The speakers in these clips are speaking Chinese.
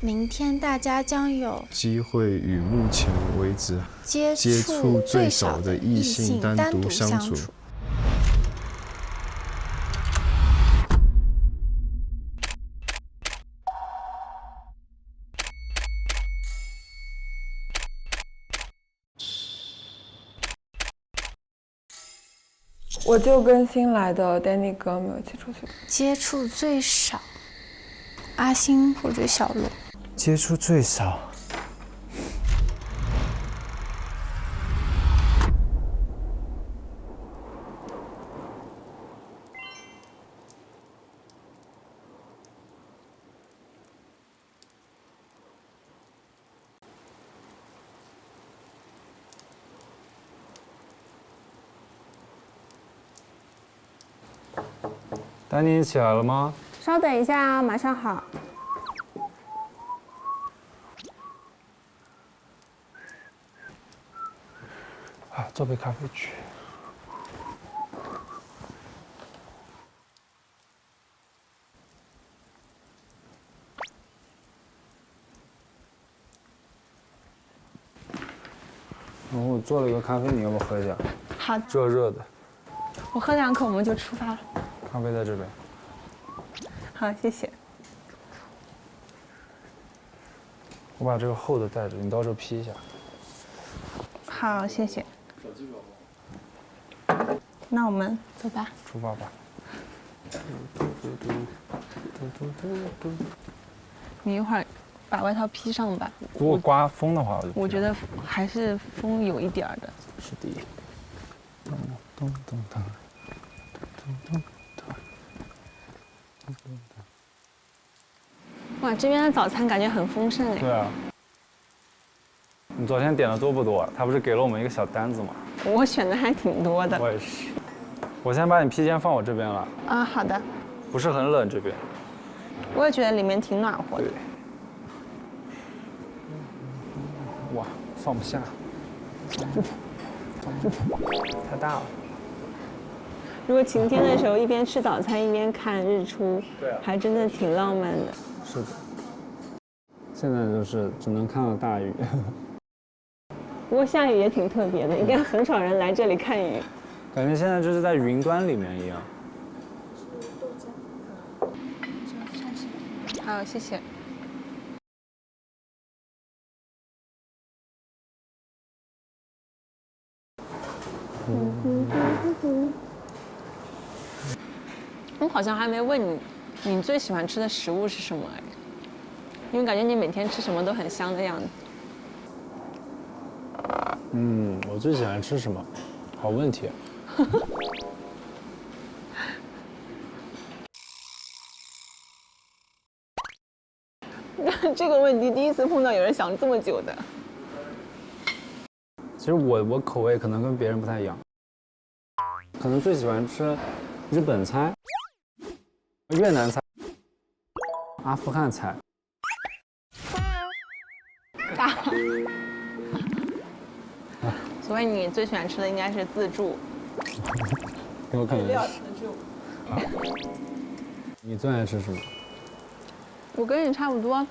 明天大家将有机会与目前为止接触最少少的异性单独相处。我就跟新来的 Danny 哥没有接触最少，阿星或者小罗。接触最少。丹妮，你起来了吗？稍等一下啊，马上好。啊，做杯咖啡去。我做了一个咖啡，你要不要喝一下？好，热热的。我喝2口我们就出发了。咖啡在这边。好，谢谢。我把这个厚的带着，你到时候披一下。好，谢谢。那我们走吧。出发吧。你一会儿把外套披上吧。如果刮风的话，我觉得还是风有一点儿的。是的。咚咚咚咚咚咚咚。哇，这边的早餐感觉很丰盛哎。对啊。你昨天点的多不多？他不是给了我们一个小单子吗？我选的还挺多的。我也是。我先把你披肩放我这边了。啊，好的。不是很冷这边。我也觉得里面挺暖和的。对。哇，放不下。太大了。如果晴天的时候一边吃早餐一边看日出，对啊，还真的挺浪漫的。是的。现在就是只能看到大雨。不过下雨也挺特别的，应该很少人来这里看雨。感觉现在就是在云端里面一样。好，谢谢。我好像还没问你，你最喜欢吃的食物是什么哎？因为感觉你每天吃什么都很香的样子。我最喜欢吃什么？好问题。这个问题第一次碰到有人想这么久的。其实我口味可能跟别人不太一样，可能最喜欢吃日本菜、越南菜、阿富汗菜。所以你最喜欢吃的应该是自助。有可能是。你最爱吃什么？我跟你差不多，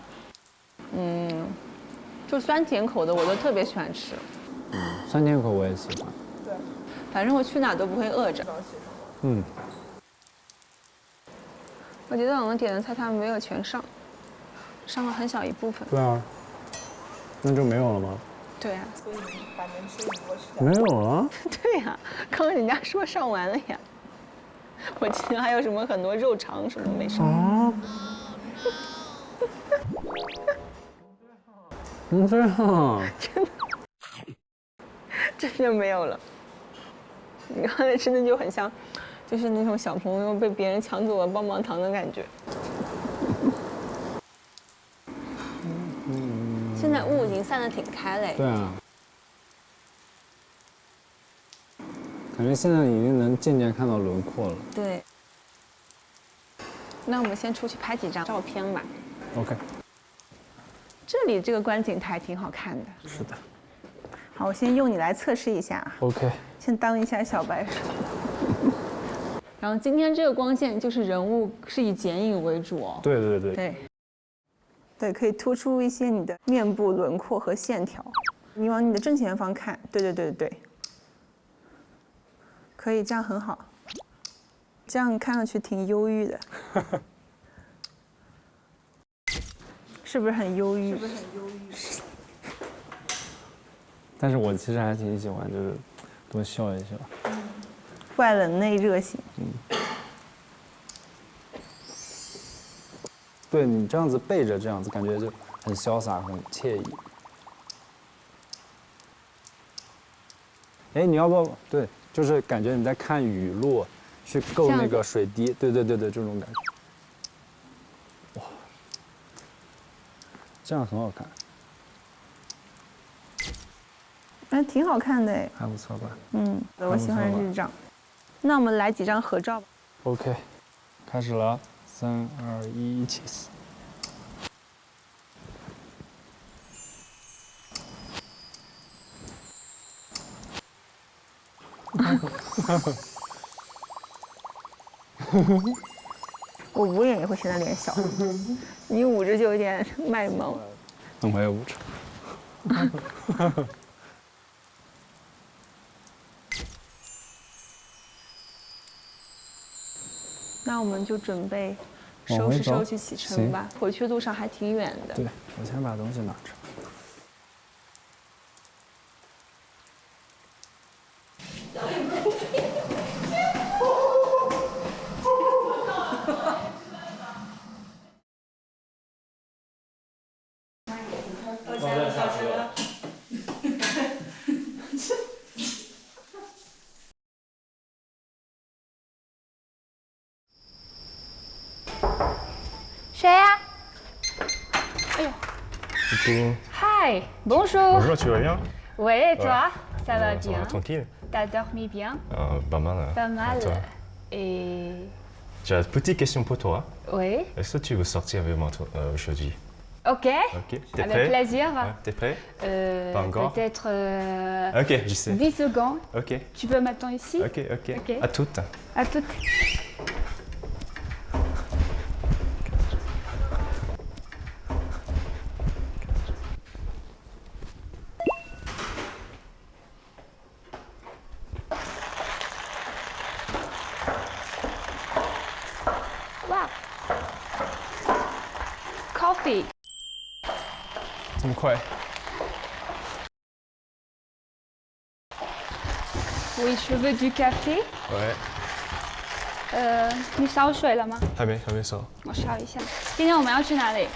就酸甜口的我都特别喜欢吃。酸甜口我也喜欢。对，反正我去哪都不会饿着。我觉得我们点的菜他们没有全上，上了很小一部分。对啊，那就没有了吗？对啊。所以把能吃的多吃点。没有了？对呀，刚刚人家说上完了呀。我记得还有什么很多肉肠什么没上。啊？这样？真的没有了。你刚才吃的就很像，就是那种小朋友被别人抢走了棒棒糖的感觉。现在雾已经散得挺开嘞。对啊。感觉现在已经能渐渐看到轮廓了。对。那我们先出去拍几张照片吧。OK。这里这个观景台挺好看的。是的。好，我先用你来测试一下。OK。先当一下小白鼠。然后今天这个光线就是人物是以剪影为主哦。对对对。对。对，可以突出一些你的面部轮廓和线条。你往你的正前方看，对，可以，这样很好。这样看上去挺忧郁的，是不是很忧郁？但是我其实还挺喜欢，就是多笑一笑。外冷内热型。对你这样子背着这样子，感觉就很潇洒，很惬意。哎，你要不对，就是感觉你在看雨落，去够那个水滴，对，这种感觉。哇，这样很好看。哎，挺好看的哎。还不错吧？嗯，我喜欢这张。那我们来几张合照吧。OK， 开始了，3、2、1，起死。我捂脸也会显得脸小，你捂着就有点卖萌。我也捂着。那我们就准备收拾收拾启程吧。回去路上还挺远的。对，我先把东西拿着。谁呀？哎呦 Coucou. ，Hi, bonjour. Bonjour, tu vas bien? Oui, et toi? Ça va Ça bien? va, tranquille? T'as dormi bien? Pas mal. Pas mal. Et toi? Et J'ai une petite question pour toi. oui. Est-ce que tu veux sortir avec moi aujourd'hui? Ok. Ok. T'es prêt? Avec plaisir. Ouais, t'es prêt? Pas encore? Peut-être Ok, je sais. 10 secondes. Ok. Tu peux m'attendre ici? Ok. Ok. À toutes. À toutes. Wow. Coffee. 这么快？ Oui, je veux du café. 喂，你烧水了吗？还没烧。我烧一下。今天我们要去哪里？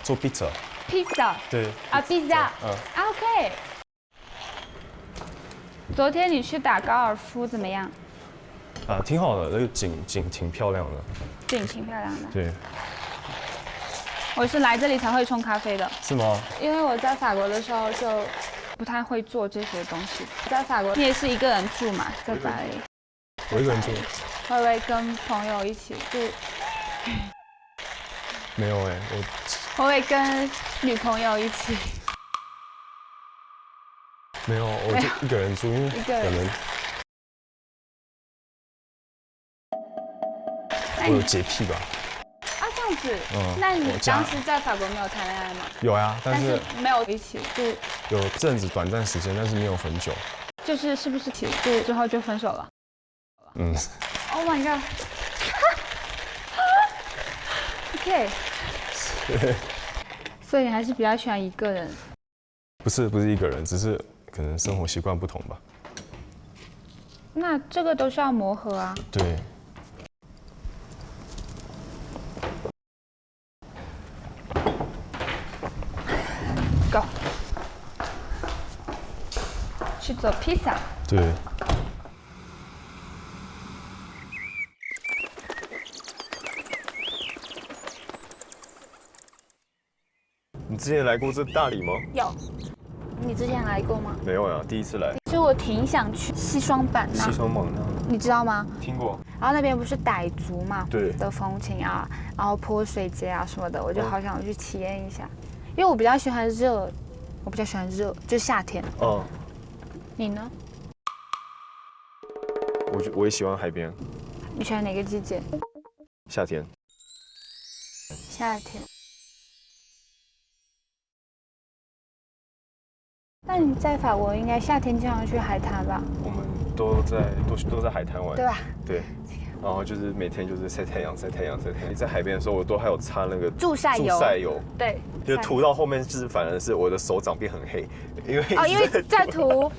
做 pizza。 Pizza。对。啊，pizza。OK。昨天你去打高尔夫怎么样？啊，挺好的，那个景挺漂亮的。景挺漂亮的。对。我是来这里才会冲咖啡的。是吗？因为我在法国的时候就不太会做这些东西。在法国，你也是一个人住嘛，在巴黎。我一个人住。会不会跟朋友一起住？没有哎，会不会跟女朋友一起？没有，我就一个人住，因为可能我有洁癖吧。啊，这样子。那你当时在法国没有谈恋爱吗？有呀，但是没有一起住。有阵子短暂时间，但是没有很久。是不是一起住之后就分手了？嗯。Oh my god 。OK。所以你还是比较喜欢一个人？不是一个人，只是可能生活习惯不同吧。那这个都是要磨合啊。对。Go。去做披萨。对。你之前来过这大理吗？有。你之前来过吗？没有呀，第一次来。其实我挺想去西双版纳。西双版纳。你知道吗？听过。然后那边不是傣族嘛？对。的风情啊，然后泼水节啊什么的，我就好想去体验一下。因为我比较喜欢热，就夏天。嗯。你呢？我也喜欢海边。你喜欢哪个季节？夏天。夏天。那你在法国应该夏天经常去海滩吧？我们都在海滩玩，对吧？对。然后就是每天就是晒太阳。在海边的时候，我都还有擦那个助晒油。对，就是涂到后面，就是反而是我的手掌变很黑，因为在涂，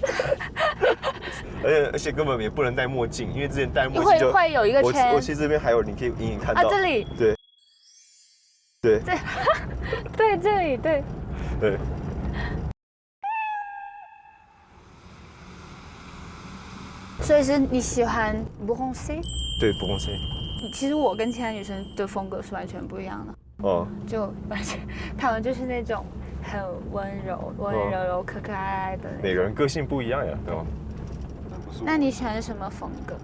而且根本也不能戴墨镜，因为之前戴墨镜会有一个圈。我其实这边还有，你可以隐隐看到。这里。对。对，这里对。所以是你喜欢不红 C？ 对，不红 C。其实我跟其他女生的风格是完全不一样的。哦。就完全，她们就是那种很温柔、可可爱爱的。每个人个性不一样呀，对吧？那你喜欢什么风格？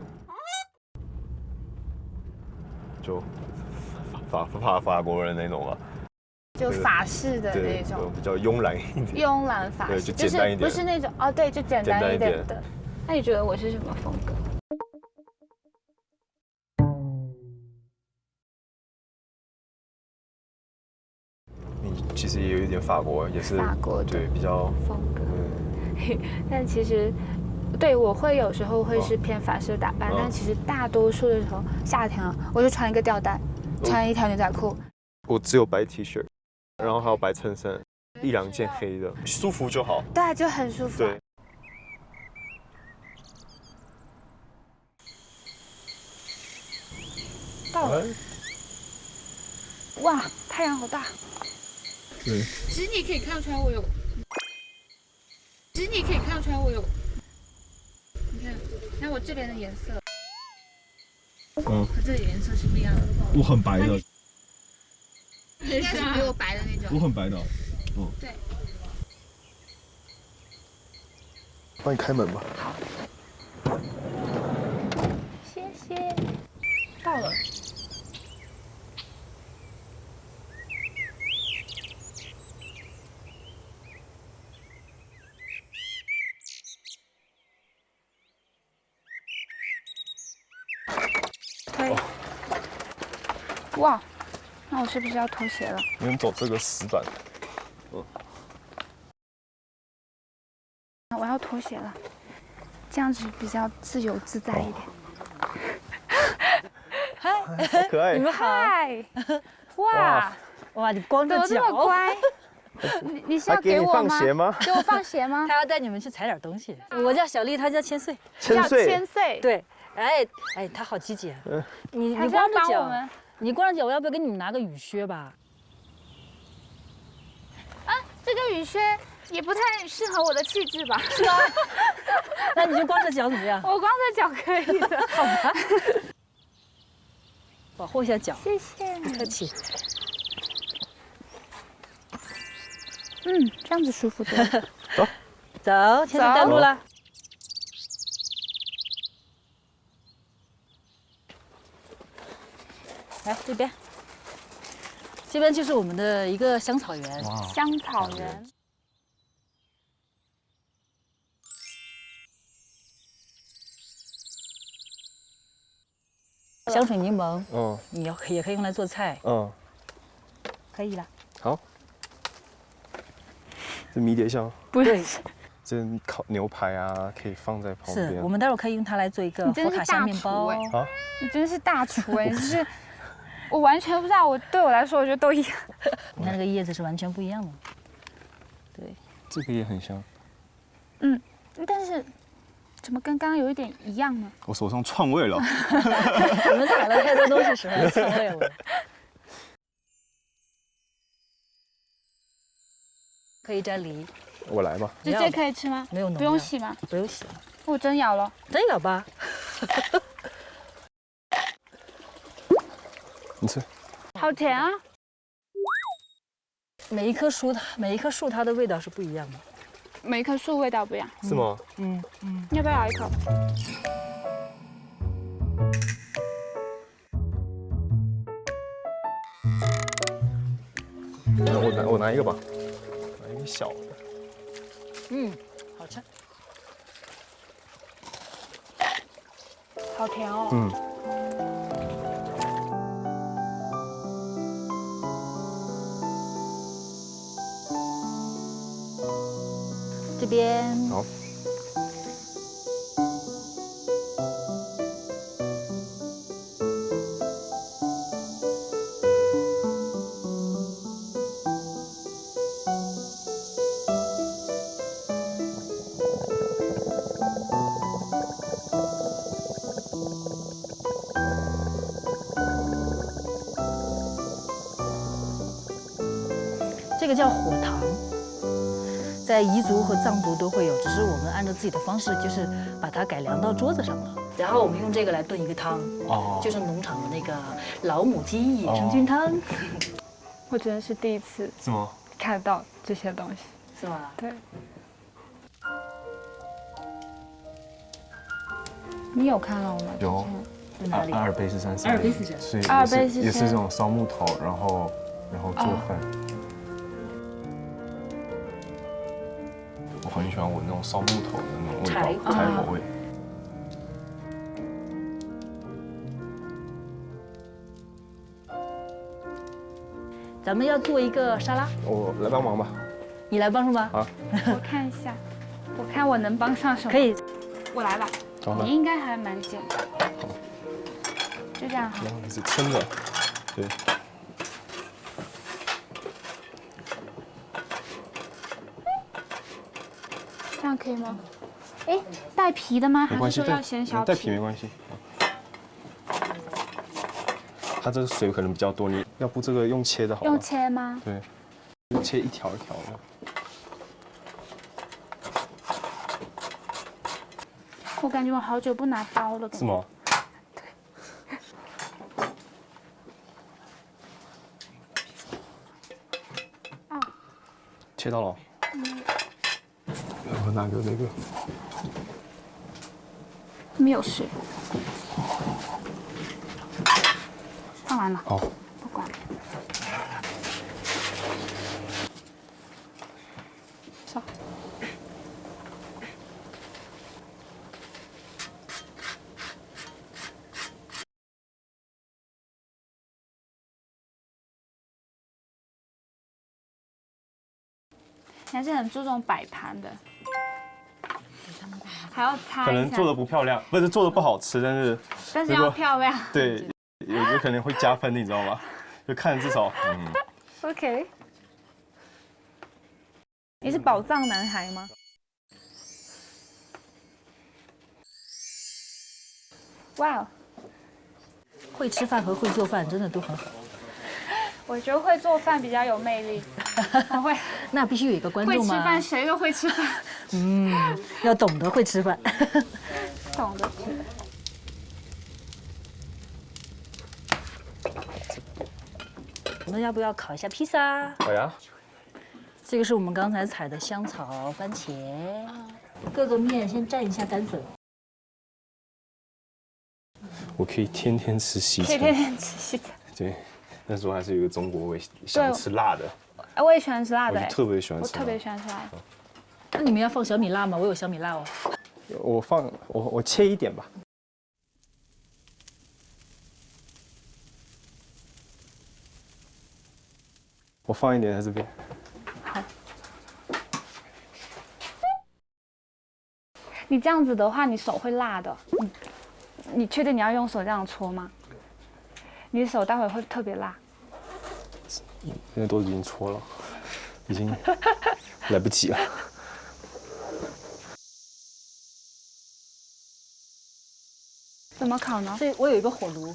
就法国人那种吧。就法式的那种，比较慵懒一点。慵懒法式，就简单一点，不是那种对，就简单一点的。那你觉得我是什么风格？你其实也有一点法国，也是法国的对比较风格。但其实，对我会有时候会是偏法式的打扮，但其实大多数的时候，夏天我就穿一个吊带，穿一条牛仔裤。我只有白 T 恤，然后还有白衬衫，1-2件黑的，舒服就好。对，就很舒服。对。到了。哇，太阳好大。对。其实你可以看出来我有。你看我这边的颜色。和这里颜色是不一样的。我很白的。应该是比我白的那种。我很白的。对。帮你开门吧。好。谢谢。到了。可以。哇，那我是不是要脱鞋了？你们走这个石板。我要脱鞋了，这样子比较自由自在一点。嗨，好可爱！你们好。哇，你光着脚，怎么这么乖？你是要给我吗？给我放鞋吗？他要带你们去采点东西。我叫小丽，他叫千岁。千岁。对，哎，他好积极。你光着脚，我要不要给你们拿个雨靴吧？这个雨靴也不太适合我的气质吧？是啊。那你就光着脚怎么样？我光着脚可以的。好吧。保护一下脚。谢谢。不客气。这样子舒服多了。走，千岁带路了。来这边，这边就是我们的一个香草园。香草园。香水柠檬，你也可以用来做菜。可以了。好。这迷迭香。不是。这烤牛排啊，可以放在旁边。是我们待会儿可以用它来做一个佛卡香面包。你真是大厨哎！就是我完全不知道，对我来说，我觉得都一样。你看那个叶子是完全不一样的。对。这个也很香。但是怎么跟刚刚有一点一样呢？我手上串味了。你们采了太多东西，手上串味了。可以摘梨。我来吧。直接可以吃吗？没有农药。不用洗吗？不用洗。我真咬了。真咬吧。你吃。好甜啊！每一棵树它的味道是不一样的。每一棵树味道不一样。是吗？要不要咬一口？我拿一个吧。小的，好吃，好甜哦。这这边。好。这个叫火塘，在彝族和藏族都会有，只是我们按照自己的方式，就是把它改良到桌子上了。然后我们用这个来炖一个汤，就是农场的那个老母鸡野生菌汤。我真的是第一次是吗？看到这些东西，是吗？对。你有看到吗？有。在哪里？阿尔卑斯山上。阿尔卑斯山。所以阿尔卑斯山也是这种烧木头，然后做饭。我很喜欢闻那种烧木头的那种味道，柴火味。咱们要做一个沙拉，我来帮忙吧。你来帮助吗？好，我看一下，我看我能帮上什么。可以，我来吧。你应该还蛮简单。好，就这样好。然后是撑着，对。这样可以吗？哎，带皮的吗？没关系，还是说要先削皮？带皮没关系。它这个水可能比较多，你要不这个用切的好吗？用切吗？对，就切一条一条的。我感觉我好久不拿刀了。是吗？哦。切到了。我拿个那个。没有事。放完了。好。不管。烧。你还是很注重摆盘的，还要擦一下。可能做的不漂亮，不是做的不好吃，但是要漂亮。对，有可能会加分，你知道吗？就看至少OK。你是宝藏男孩吗？哇哦！会吃饭和会做饭真的都很好。我觉得会做饭比较有魅力。我会。那必须有一个观众嘛。会吃饭，谁都会吃饭。要懂得会吃饭。懂得吃。我们要不要烤一下披萨？好呀。这个是我们刚才采的香草、番茄，各个面先蘸一下干粉。我可以天天吃西餐。可以天天吃西餐。对，那时候还是有一个中国味，喜欢吃辣的。哎，我也喜欢吃辣的。我特别喜欢吃。我特别喜欢吃辣的。那你们要放小米辣吗？我有小米辣哦。我切一点吧。我放一点在这边。好。你这样子的话，你手会辣的。你确定你要用手这样搓吗？你的手待会会特别辣。现在都已经搓了，已经来不及了。怎么烤呢？所以我有一个火炉。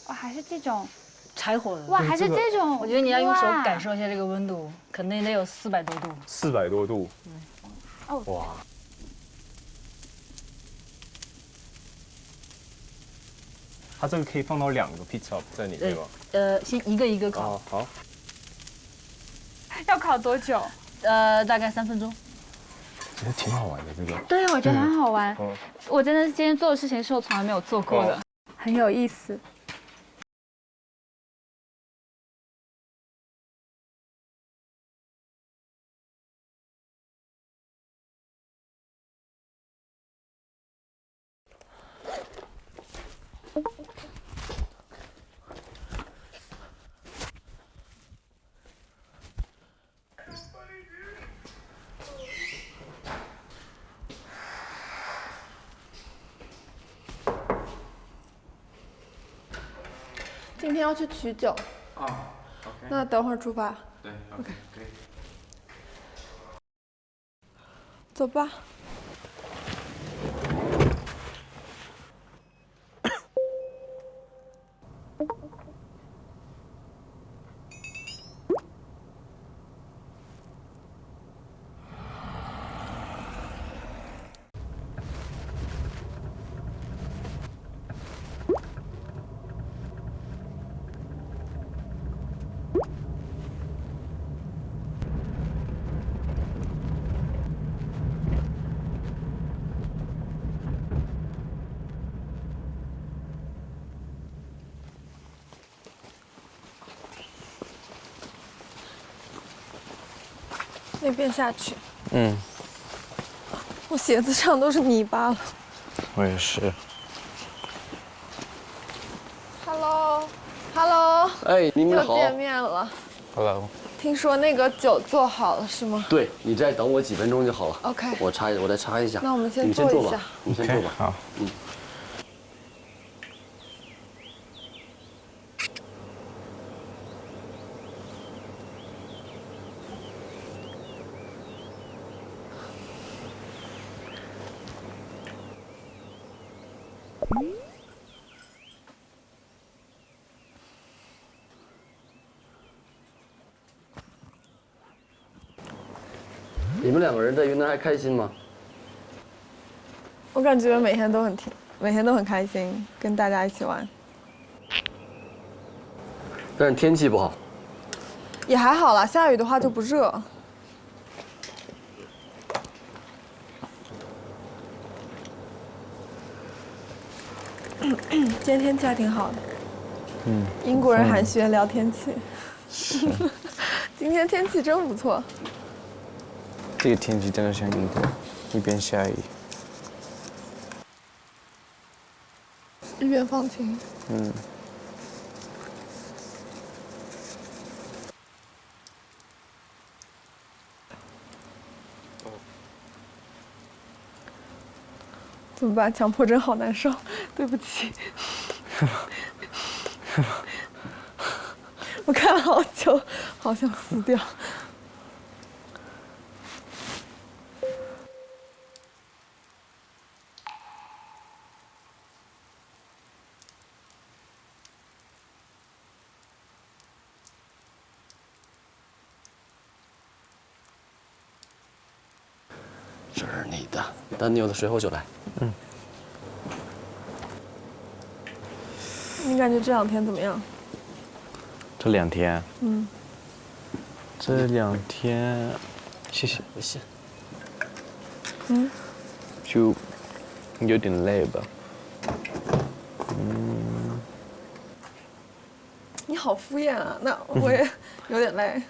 哇，还是这种柴火的。哇，还是这种。我觉得你要用手感受一下这个温度，肯定得有400多度。400多度。哦。哇。它这个可以放到2个 pizza 在里面吗？先一个一个烤。好。要烤多久？大概3分钟。觉得挺好玩的这个。对，我觉得很好玩。我真的今天做的事情是我从来没有做过的，很有意思。明天要去取酒。哦，OK。那等会儿出发。对，OK，可以。走吧。那边下去。嗯，我鞋子上都是泥巴了。我也是。Hello，哎，你们好。又见面了。Hello。听说那个酒做好了是吗？对，你再等我几分钟就好了。OK。我再擦一下。那我们先你先坐吧。坐一下。你先坐吧。好。嗯。你们两个人在云南还开心吗？我感觉每天都很开心，跟大家一起玩。但是天气不好。也还好啦，下雨的话就不热。今天天气还挺好的。嗯。英国人还学聊天气。是。今天天气真不错。这个天气真的像英国，一边下雨。一边放晴。嗯。怎么办？强迫症好难受，对不起。我看了好久，好想撕掉。这是你的，等你有的时候就来。嗯。你感觉这2天怎么样？这2天。嗯。这2天，谢谢。没事。嗯。就有点累吧。嗯。你好敷衍啊！那我也有点累。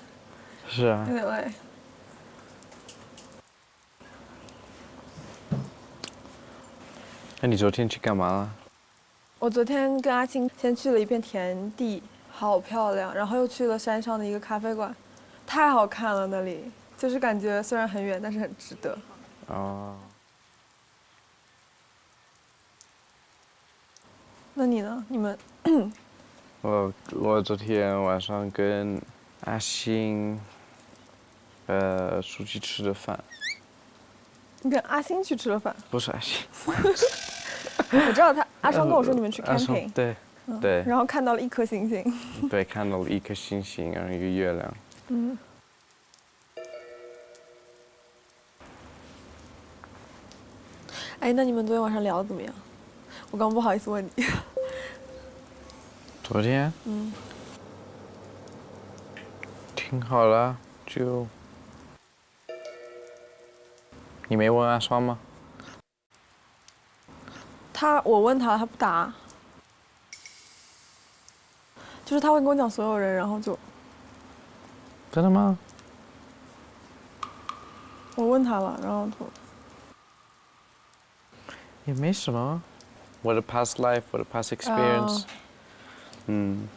是啊。有点累。那你昨天去干嘛了？我昨天跟阿青先去了一片田地，好漂亮，然后又去了山上的一个咖啡馆，太好看了那里，就是感觉虽然很远，但是很值得。哦。那你呢？你们？我昨天晚上跟阿星，出去吃的饭。你跟阿星去吃了饭？不是阿星。我知道阿双跟我说你们去 camping，对，对。然后看到了1颗星星。对，看到了1颗星星，然后1个月亮。嗯。哎，那你们昨天晚上聊得怎么样？我刚不好意思问你。昨天？嗯。挺好了，就。你没问阿双吗？我问他，他不答。就是他会跟我讲所有人，然后就。真的吗？我问他了，然后就。也没什么，我的 past life， 我的 past experience，嗯。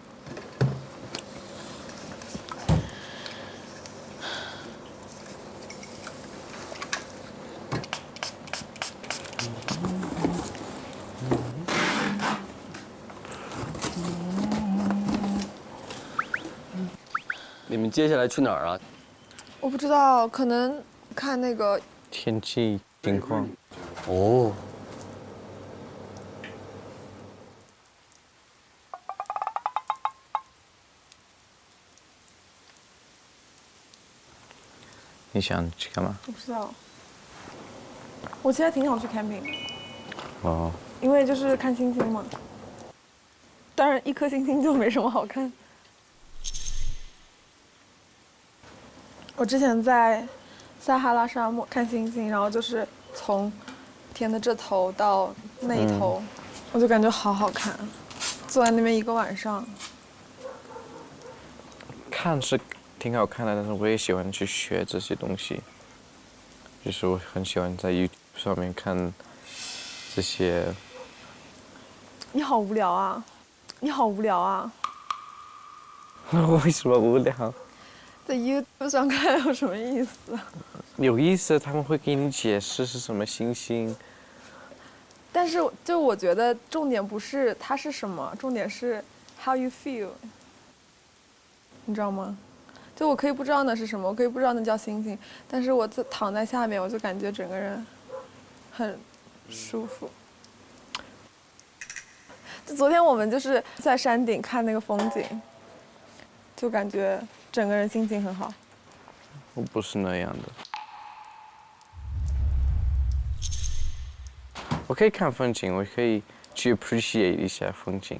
们接下来去哪儿啊？我不知道，可能看那个天气情况。哦，你想去干嘛？我不知道。我其实挺想去 camping 的，哦，因为就是看星星嘛。当然，一颗星星就没什么好看。我之前在撒哈拉沙漠看星星，然后就是从天的这头到那一头，我就感觉好好看，坐在那边一个晚上。看是挺好看的，但是我也喜欢去学这些东西。就是我很喜欢在 YouTube 上面看这些。你好无聊啊！你好无聊啊！为什么无聊？在 YouTube 上看有什么意思？有意思，他们会给你解释是什么星星。但是就我觉得重点不是它是什么，重点是 how you feel， 你知道吗？就我可以不知道那是什么，我可以不知道那叫星星，但是我躺在下面，我就感觉整个人很舒服。就昨天我们就是在山顶看那个风景，就感觉整个人心情很好。我不是那样的。我可以看风景，我可以去 appreciate 一下风景，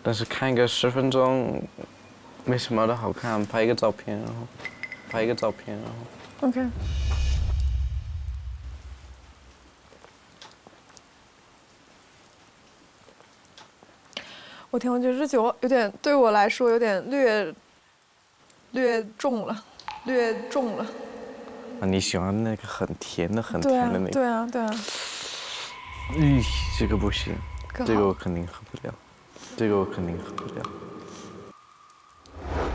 但是看一个10分钟，没什么的好看，拍一个照片，然后拍一个照片，然后。OK。我天，我觉得这酒有点对我来说有点略重了，略重了。啊，你喜欢那个很甜的、很甜的那个？对啊，对啊。这个不行，这个我肯定喝不了，这个我肯定喝不了。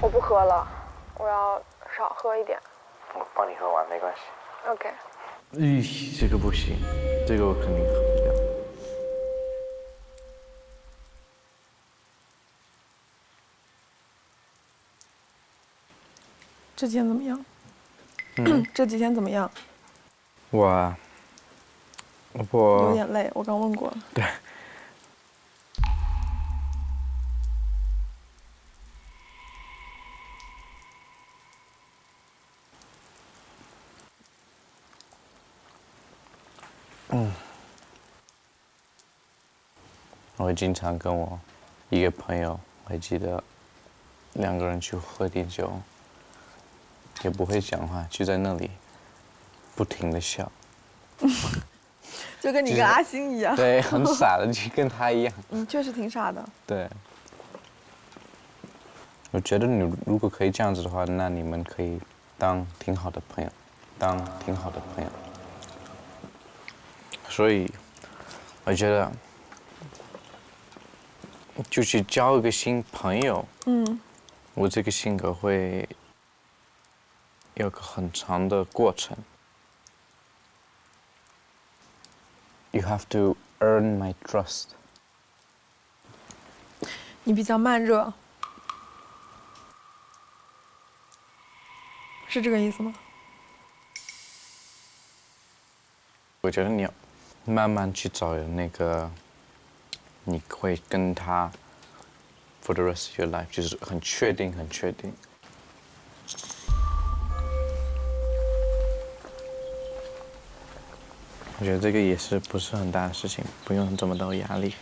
我不喝了，我要少喝一点。我帮你喝完，没关系。OK。这个不行，这个我肯定喝不了。这几天怎么样？这几天怎么样？我有点累，我刚问过了。对。我会经常跟我一个朋友，我还记得2个人去喝点酒，也不会讲话，就在那里不停的笑。就跟你跟阿星一样。对，很傻的，就跟他一样。确实挺傻的。对。我觉得你如果可以这样子的话，那你们可以当挺好的朋友，所以，我觉得，就去交一个新朋友。我这个性格会有个很长的过程。You have to earn my trust。你比较慢热，是这个意思吗？我觉得你要慢慢去找那个，你会跟他 for the rest of your life， 就是很确定。我觉得这个也是不是很大的事情，不用这么大压力。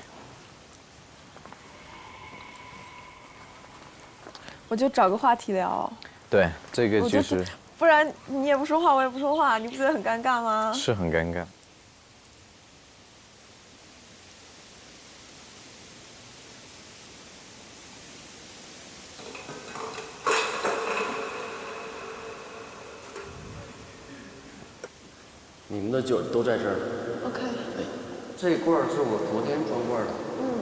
我就找个话题聊。对，这个就是。不然你也不说话，我也不说话，你不觉得很尴尬吗？是很尴尬。你们的酒都在这儿。OK。这罐是我昨天装罐的。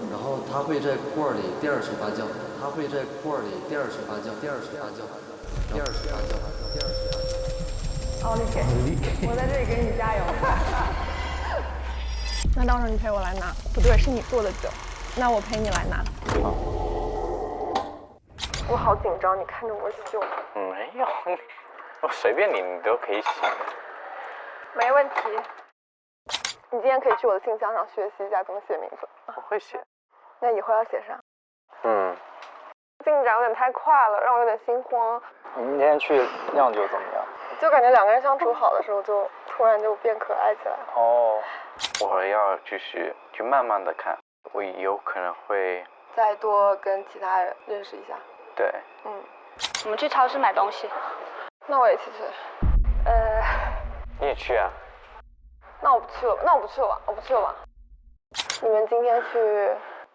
然后它会在罐里第2次发酵，奥利给！我在这里给你加油。那到时候你陪我来拿，不对，是你做的酒，那我陪你来拿。好。我好紧张，你看着我秀。没有，我随便你都可以写。没问题。你今天可以去我的信箱上学习一下怎么写名字。我会写。那以后要写啥？进展有点太快了，让我有点心慌。你明天去酿酒怎么样？就感觉两个人相处好的时候，就突然就变可爱起来了。哦，我要继续去慢慢的看，我有可能会再多跟其他人认识一下。对。我们去超市买东西。那我也一起去。你也去啊？那我不去了，我不去了吧。你们今天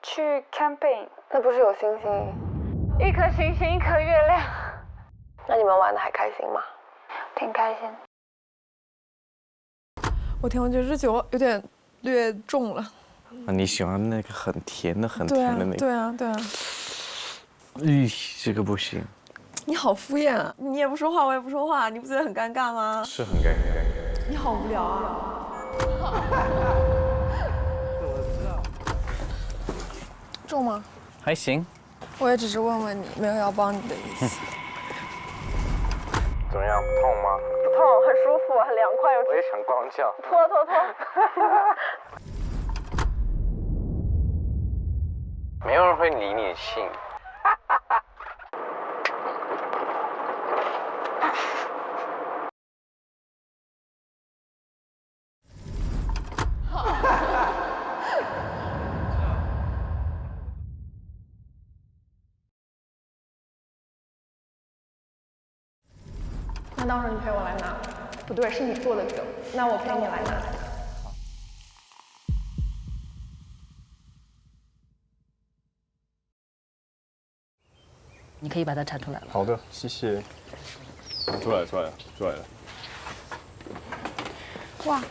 去 camping， 那不是有星星？一颗星星一颗月亮。那你们玩的还开心吗？挺开心。我天，我觉得这酒有点略重了。你喜欢那个很甜的那个？对啊。这个不行。你好敷衍啊！你也不说话，我也不说话，你不觉得很尴尬吗？是很尴尬。你好无聊啊！重吗？还行。我也只是问问你，没有要帮你的意思。怎么样？不痛吗？不痛，很舒服，很凉快。我也想光脚。脱。没有人会理你的信。那到时候你陪我来拿。不对，是你做的酒，那我陪你来拿。你可以把它铲出来了。好的，谢谢。出来了。哇，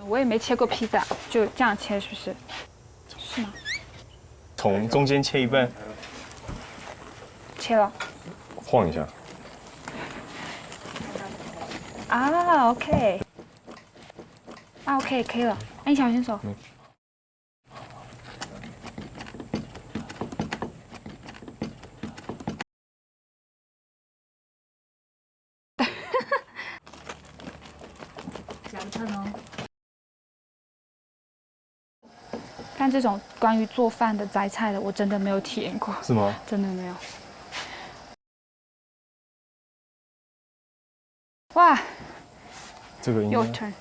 我也没切过披萨，就这样切是不是？是吗？从中间切一半，切了。晃一下。啊 ，OK。啊 ，OK， 可以了。哎，你小心手。但这种关于做饭的摘菜的，我真的没有体验过。是吗？真的没有。哇，这个应该。 Your turn。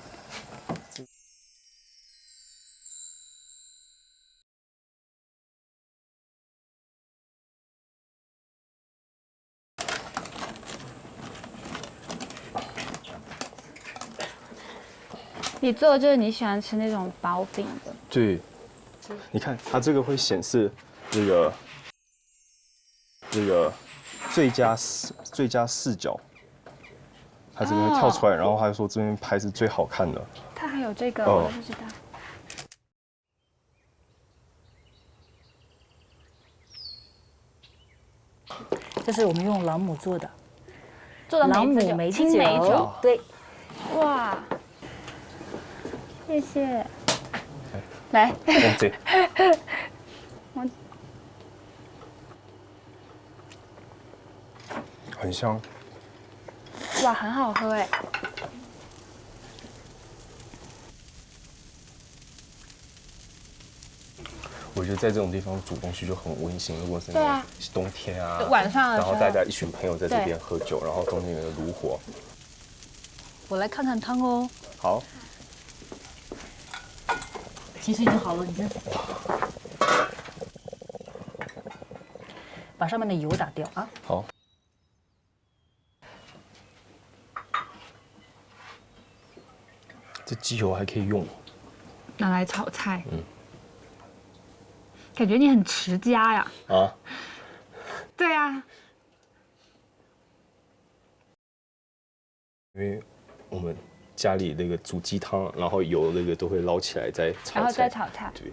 你做的就是你喜欢吃那种薄饼的。对，你看它这个会显示这个最佳视角，它这边会跳出来，然后还说这边拍是最好看的。它还有这个，我都不知道。这是我们用朗姆做的，朗姆梅子酒，对。哇，谢谢。来，对。很香。哇，很好喝哎。我觉得在这种地方煮东西就很温馨。如果是冬天啊，晚上的时候，然后大家一群朋友在这边喝酒，然后中间有个炉火。我来看看汤哦。好。其实已经好了，你看。把上面的油打掉啊。好。这鸡油还可以用。拿来炒菜。感觉你很持家呀。啊。对啊。因为我们家里那个煮鸡汤，然后油那个都会捞起来再炒菜。然后再炒菜。对。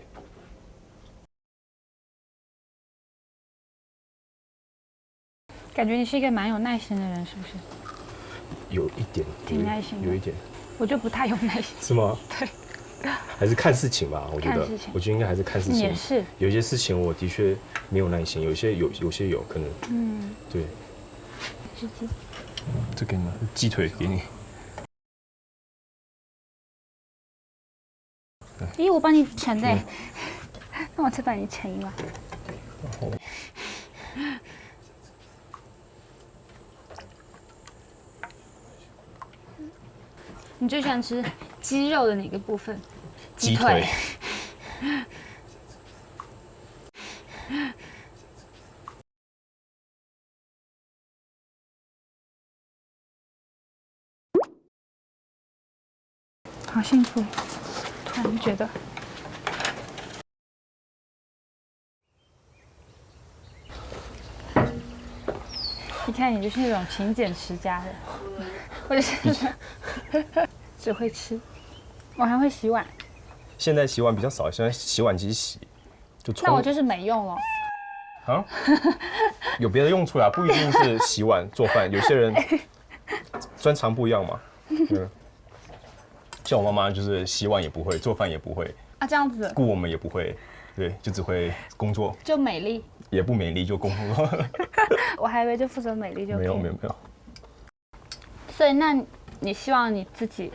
感觉你是一个蛮有耐心的人，是不是？有一点。挺耐心的。有一点。我就不太有耐心。是吗？对。还是看事情吧，我觉得看事情，我觉得应该还是看事情。也是，有一些事情我的确没有耐心，有些有可能，对。是鸡。这给你吗？鸡腿给你。咦，我帮你盛的，那我再帮你盛一碗。然后你最喜欢吃鸡肉的哪个部分？鸡腿。好幸福，突然觉得。你看，你就是那种勤俭持家的，我就是只会吃，我还会洗碗。现在洗碗比较少，现在洗碗机洗，就冲。那我就是没用了。啊？有别的用处啊，不一定是洗碗做饭，有些人专长不一样嘛。像我妈妈就是洗碗也不会，做饭也不会啊，这样子。顾我们也不会，对，就只会工作。就美丽。也不美丽，就工作。我还以为就负责美丽就可以。没有。所以，那你希望你自己，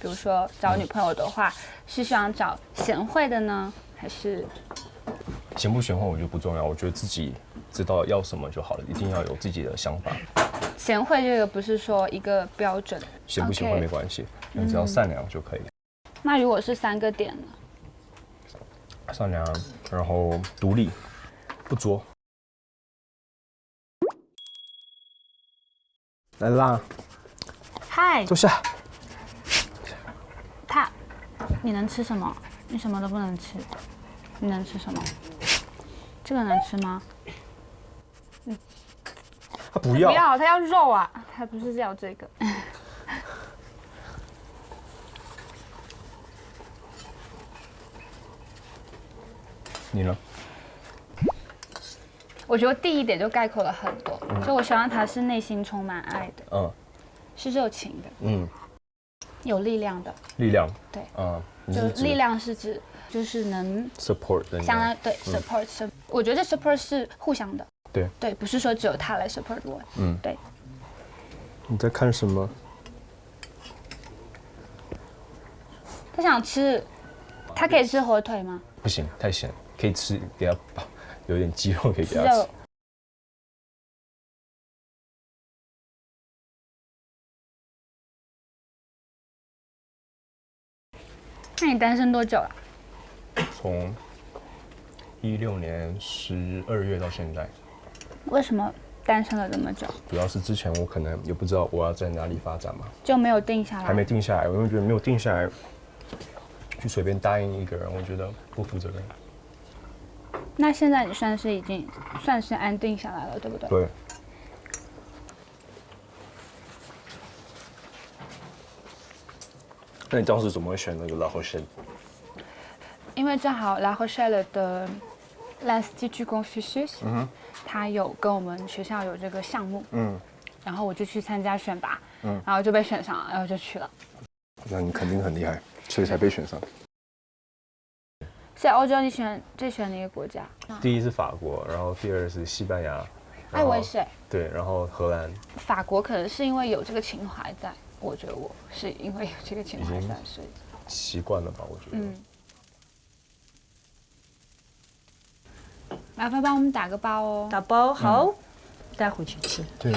比如说找女朋友的话，是希望找贤惠的呢，还是？贤不贤惠我觉得不重要，我觉得自己知道要什么就好了，一定要有自己的想法。贤惠这个不是说一个标准，贤不贤惠没关系，你只要善良就可以。那如果是3个点呢？善良，然后独立，不作。来啦，嗨，坐下。你能吃什么？你什么都不能吃。你能吃什么？这个能吃吗？他不要。不要，他要肉啊，他不是要这个。你呢？我觉得第一点就概括了很多，就我希望他是内心充满爱的，是热情的，有力量的。力量。对。就力量是指就是能 support 的。相当对 support，我觉得 support 是互相的。对。对，不是说只有他来 support 我。对。你在看什么？他想吃，他可以吃火腿吗？不行，太咸，可以吃，给他有点鸡肉可以给他吃。那你单身多久了？从2016年12月到现在。为什么单身了这么久？主要是之前我可能也不知道我要在哪里发展嘛，就没有定下来。还没定下来，我觉得没有定下来，就随便答应一个人，我觉得不负责任。那现在你已经算是安定下来了，对不对？对。那你当时怎么会选那个La Rochelle？因为正好La Rochelle的 l'Institut Confucius，他有跟我们学校有这个项目，然后我就去参加选拔，然后就被选上了，然后就去了。那你肯定很厉害，所以才被选上。在欧洲，你最喜欢哪个国家？第一是法国，然后第二是西班牙。哎，我也是。对，然后荷兰。法国可能是因为有这个情怀在，我觉得我是因为有这个情怀在，所以习惯了吧？我觉得。麻烦帮我们打个包哦。打包好，带回去吃。对。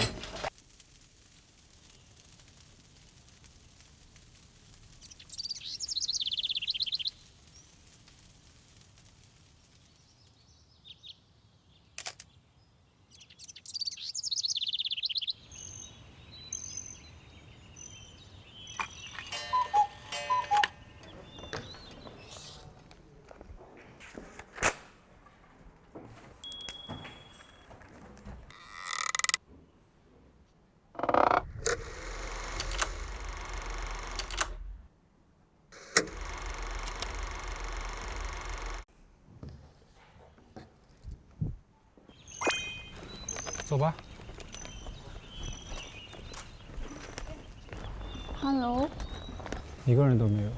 走吧。Hello。一个人都没有。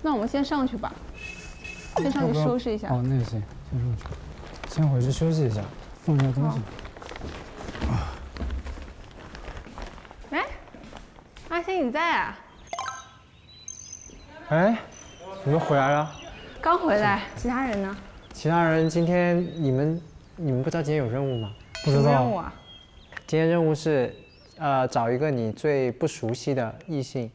那我们先上去吧，先上去收拾一下。哦，那也行，先上去，先回去休息一下，放一下东西。哎，阿星你在啊？哎，你们回来了？刚回来，其他人呢？其他人今天你们不知道今天有任务吗？不知什么任务道。啊？今天任务是，找一个你最不熟悉的异性，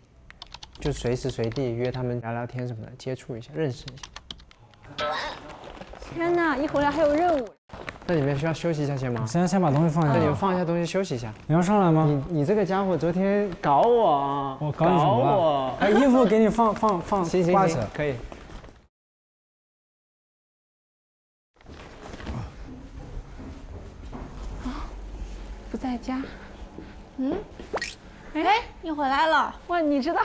就随时随地约他们聊聊天什么的，接触一下，认识一下。天哪，一回来还有任务。那你们需要休息一下先吗？先把东西放下。那你们放一下东西休息一下。你要上来吗？你这个家伙昨天搞我，我搞你什么了？哎，衣服给你放行挂起来，可以。不在家。哎，你回来了？哇，你知道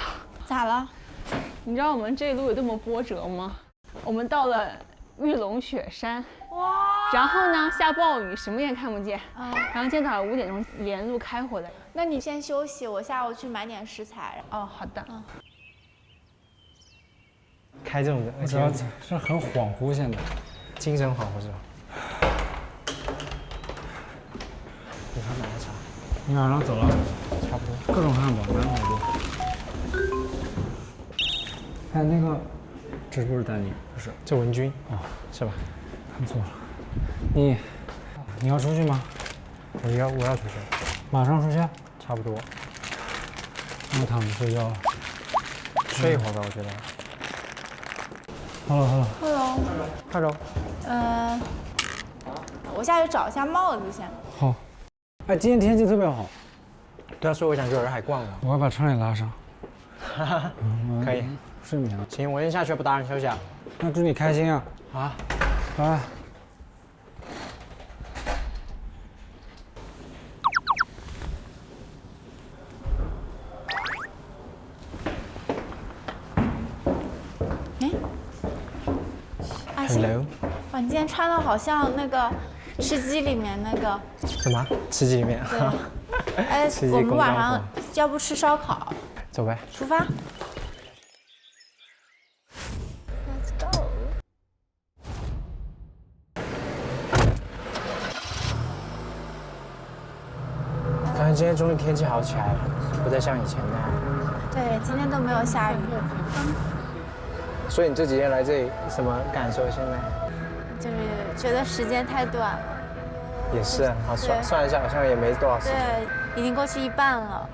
咋了？你知道我们这一路有多么波折吗？我们到了玉龙雪山，哇！然后呢下暴雨，什么也看不见。然后今天早上5点钟沿路开回来。那你先休息，我下午去买点食材。哦，好的。开这种的，我主要是很恍惚，现在精神恍惚是吧？你还买了啥？你马上走了，差不多。各种汉堡，蛮好多。哎，那个，这是不是丹尼？不是，这文君哦，是吧？看错了。你要出去吗？我要出去，马上出去？差不多。那躺着睡觉了。睡一会儿吧，我觉得。Hello。我下去找一下帽子先。好。哎，今天天气特别好。对啊，所以我想去洱海逛逛。我要把窗帘拉上。可以。睡眠了。行，我先下去，不打扰你休息啊。那祝你开心啊！好，拜。阿星， Hello。哇，你今天穿的好像那个吃鸡里面那个。什么？吃鸡里面？对。哎，我们晚上要不吃烧烤？走呗。出发。Let's go。感觉今天终于天气好起来了，不再像以前那样。对，今天都没有下雨。所以你这几天来这里什么感受？现在？就是觉得时间太短了。也是，好算一下，好像也没多少时间。对，已经过去一半了，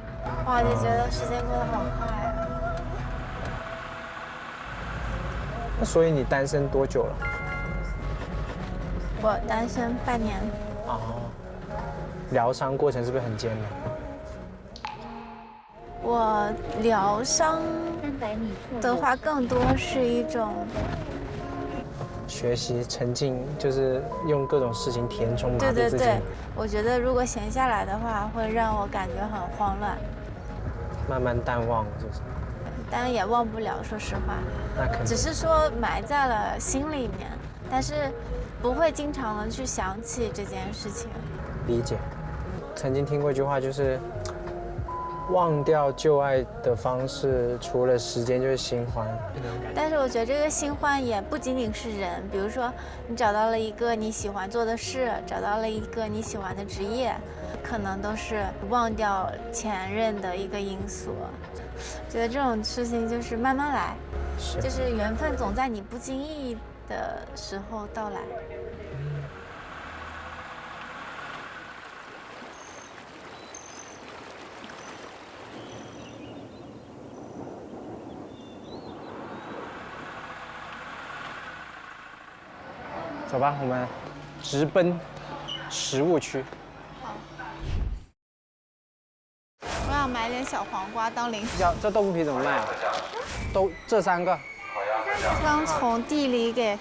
哇，就觉得时间过得好快啊。那所以你单身多久了？我单身半年。哦。疗伤过程是不是很艰难？我疗伤的话，更多是一种学习沉浸，就是用各种事情填充麻痹自己。对，我觉得如果闲下来的话，会让我感觉很慌乱，慢慢淡忘，就是。但也忘不了，说实话。那肯定。只是说埋在了心里面，但是不会经常的去想起这件事情。理解。曾经听过一句话，就是忘掉旧爱的方式，除了时间就是新欢。但是我觉得这个新欢也不仅仅是人，比如说你找到了一个你喜欢做的事，找到了一个你喜欢的职业，可能都是忘掉前任的一个因素。觉得这种事情就是慢慢来，就是缘分总在你不经意的时候到来。走吧，我们直奔食物区。好。我想买点小黄瓜当零食。这豆腐皮怎么卖啊？这3个。刚从地里给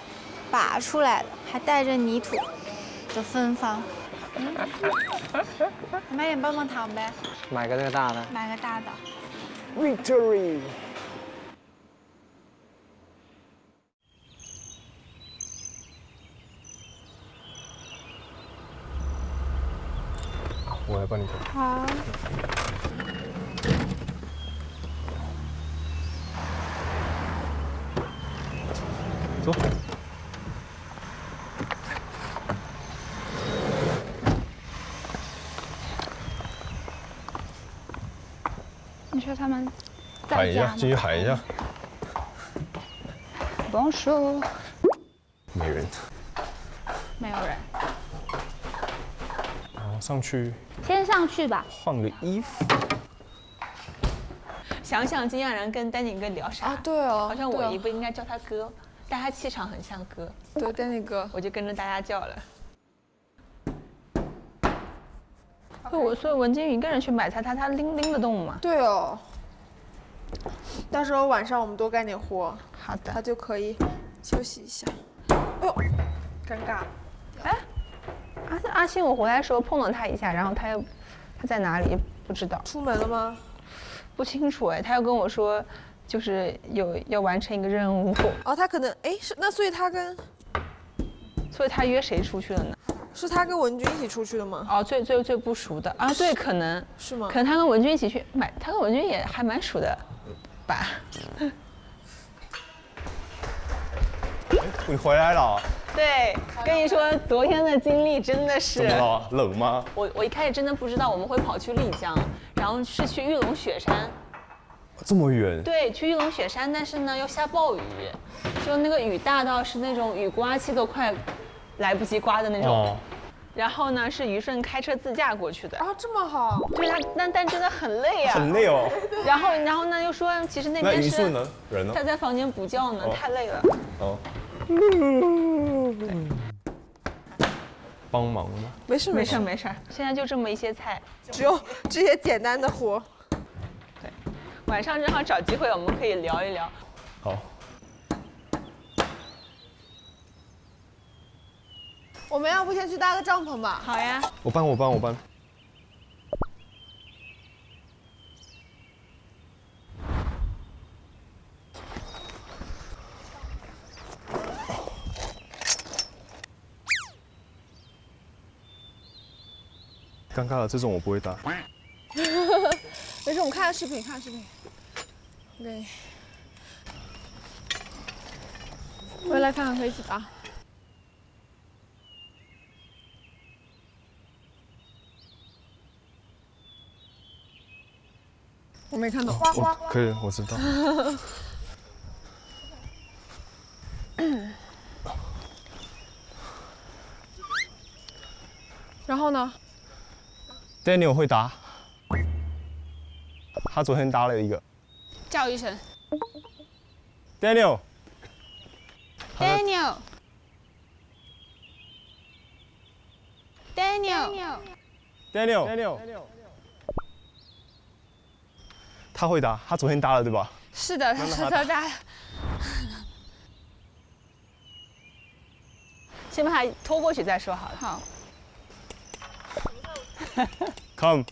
拔出来的，还带着泥土的芬芳。买点棒棒糖呗。买个这个大的。买个大的。Victory。我来帮你投。好。走。你说他们喊一下，在家吗？进去喊一下。Bonjour，没人。没有人。然后上去先上去吧。换个衣服。想想金亚然跟丹尼哥聊啥？啊，对哦，好像我对哦也不应该叫他哥，但他气场很像哥，对丹尼哥，我就跟着大家叫了。所以文金宇一个人去买菜，他拎得动吗？对哦。到时候晚上我们多干点活，好的，他就可以休息一下。哎呦，尴尬。哎，阿信，我回来的时候碰了他一下，然后他在哪里不知道。出门了吗？不清楚哎，他又跟我说，就是要完成一个任务。哦，他可能哎是那，所以他约谁出去了呢？是他跟文君一起出去的吗？哦，最不熟的啊，对，可能是吗？可能他跟文君一起去买，他跟文君也还蛮熟的吧。你回来了？对，跟你说，昨天的经历真的是。怎么了？冷吗？我一开始真的不知道我们会跑去丽江，然后是去玉龙雪山。这么远？对，去玉龙雪山，但是呢又下暴雨，就那个雨大到是那种雨刮器都快来不及刮的那种。哦。然后呢是于顺开车自驾过去的。啊，这么好。对他，但真的很累啊。很累哦。然后呢又说，其实那边是。那于顺呢？人呢？他在房间补觉呢，太累了。哦。帮忙吗？没事，现在就这么一些菜，只有这些简单的活。对，晚上正好找机会，我们可以聊一聊。好。我们要不先去搭个帐篷吧？好呀。我搬。尴尬了，这种我不会搭。没事，我们看视频。对。回来看看可以一起搭。我没看懂。可以，我知道。然后呢 ？Daniel 会搭，他昨天搭了一个。叫一声。Daniel。他会搭，他昨天搭了对吧？是的，他搭。先把他拖过去再说好了。好。Come，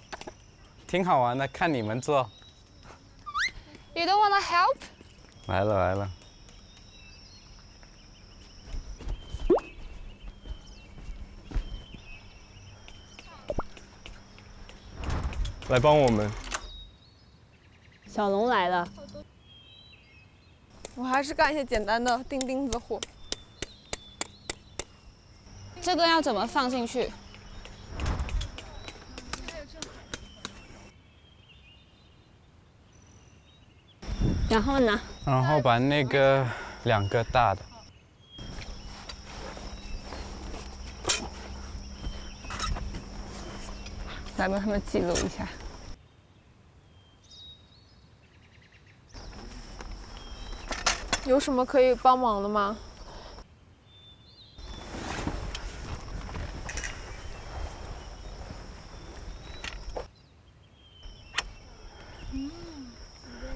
挺好玩的，看你们做。You don't wanna help？ 来了。来帮我们。小龙来了。我还是干一些简单的钉钉子活。这个要怎么放进去？然后呢？然后把那个2个大的。来帮他们记录一下。有什么可以帮忙的吗？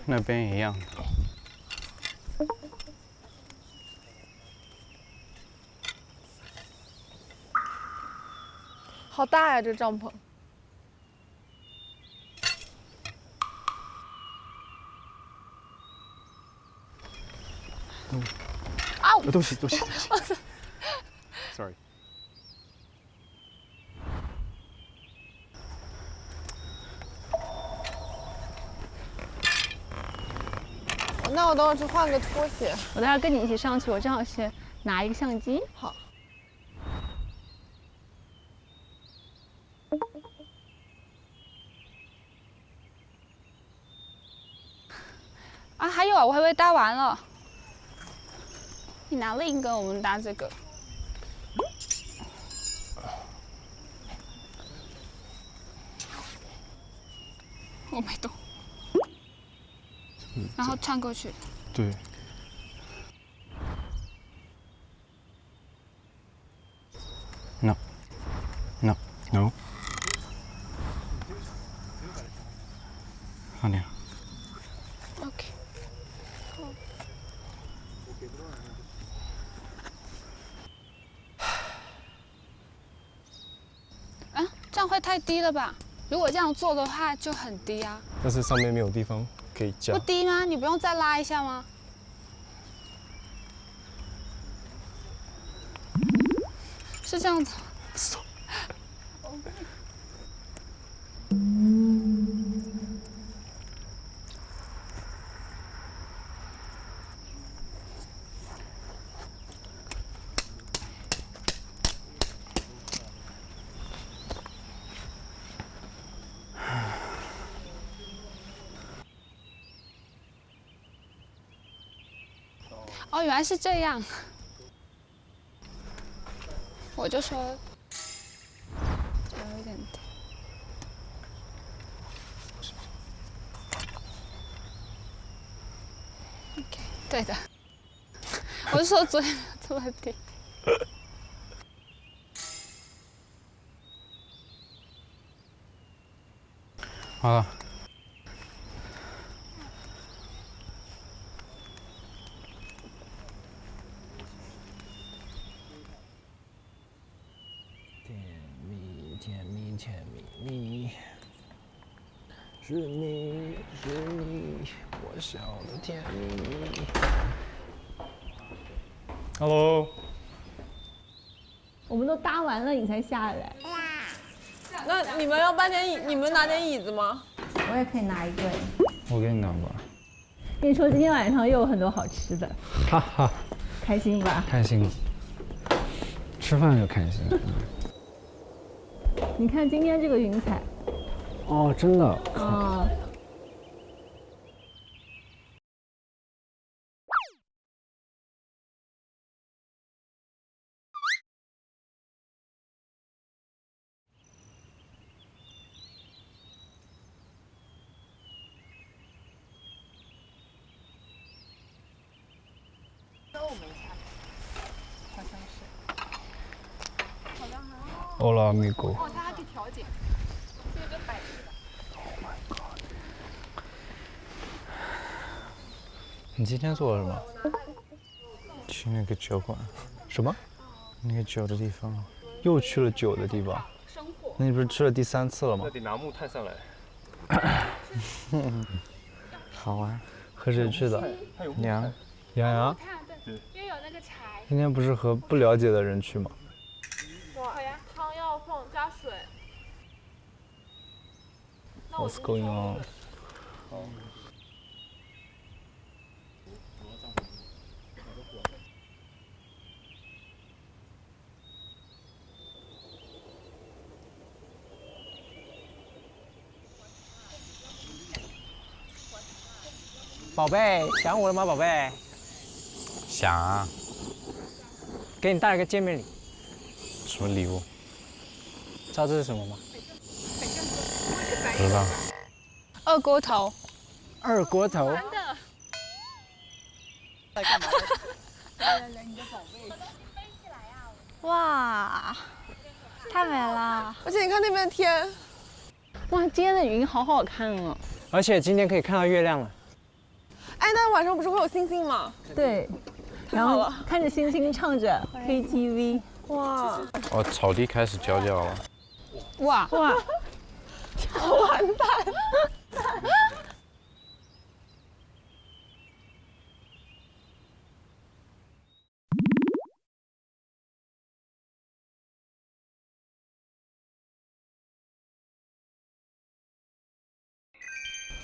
那边一样。好大呀，这帐篷。啊！对不起。Sorry。那我等会儿去换个拖鞋。我待会儿跟你一起上去，我正好是拿一个相机。好。啊，还有啊，我还以为搭完了。你拿另一个，我们搭这个。我没动。然后穿过去。对。No. No. No. 好点。OK。啊，这样会太低了吧？如果这样做的话就很低啊。但是上面没有地方可以架。不低吗？你不用再拉一下吗？是这样子。哦，原来是这样。我就说有一点低。OK， 对的。我是说昨天这么低。好了。甜蜜蜜，是你是你，我笑的甜蜜蜜。Hello。我们都搭完了，你才下来。那你们要搬点椅，你们拿点椅子吗？我也可以拿一个。我给你拿吧。跟你说，今天晚上又有很多好吃的。哈哈，开心吧？开心。吃饭就开心。你看今天这个云彩。哦，真的。哦。Hola amigo。哦，它还可以调节，这个摆饰的。Oh my god！ 你今天做了什么？去那个酒馆。什么？那个酒的地方。又去了酒的地方。那你不是吃了第3次了吗？那得拿木炭上来。好啊。和谁去的？娘。洋洋。对，因为有那个柴。今天不是和不了解的人去吗？好呀，汤要放加水。What's going on？ 宝贝，想我了吗，宝贝？想啊。给你带了个见面礼。什么礼物？知道这是什么吗？不知道。二锅头。二锅头。在干嘛？哇，太美了！而且你看那边天，哇，今天的云好好看哦。而且今天可以看到月亮了。哎，那晚上不是会有星星吗？对，然后看着星星唱着 KTV。哇！哦，草地开始焦焦了。哇哇！完蛋！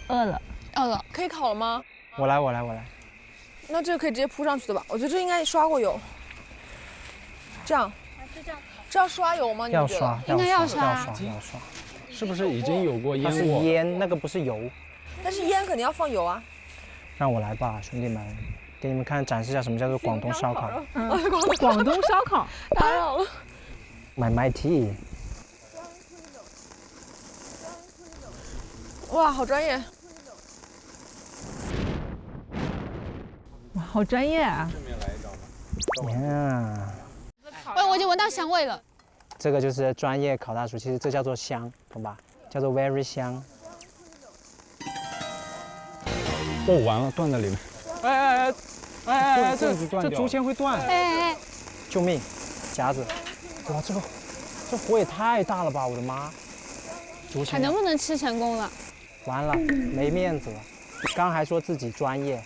饿了，饿了，可以烤了吗？我来。那这个可以直接铺上去的吧？我觉得这应该刷过油。这样，这要刷油吗？你要觉得刷，应该要刷要刷。是不是已经有过它是烟过？烟，那个不是油。但是烟肯定要放油啊。让我来吧，兄弟们，给你们展示一下什么叫做广东烧烤。广东烧烤，打扰了。My tea。哇，好专业！哇，好专业啊！呀，喂，我已经闻到香味了。这个就是专业烤大厨，其实这叫做香，懂吧？叫做 very 香。哦，完了，断在里面。哎，这竹签会断。哎，救命！夹子，哇，这火也太大了吧！我的妈！竹还签能不能吃成功了？完了，没面子了。刚还说自己专业，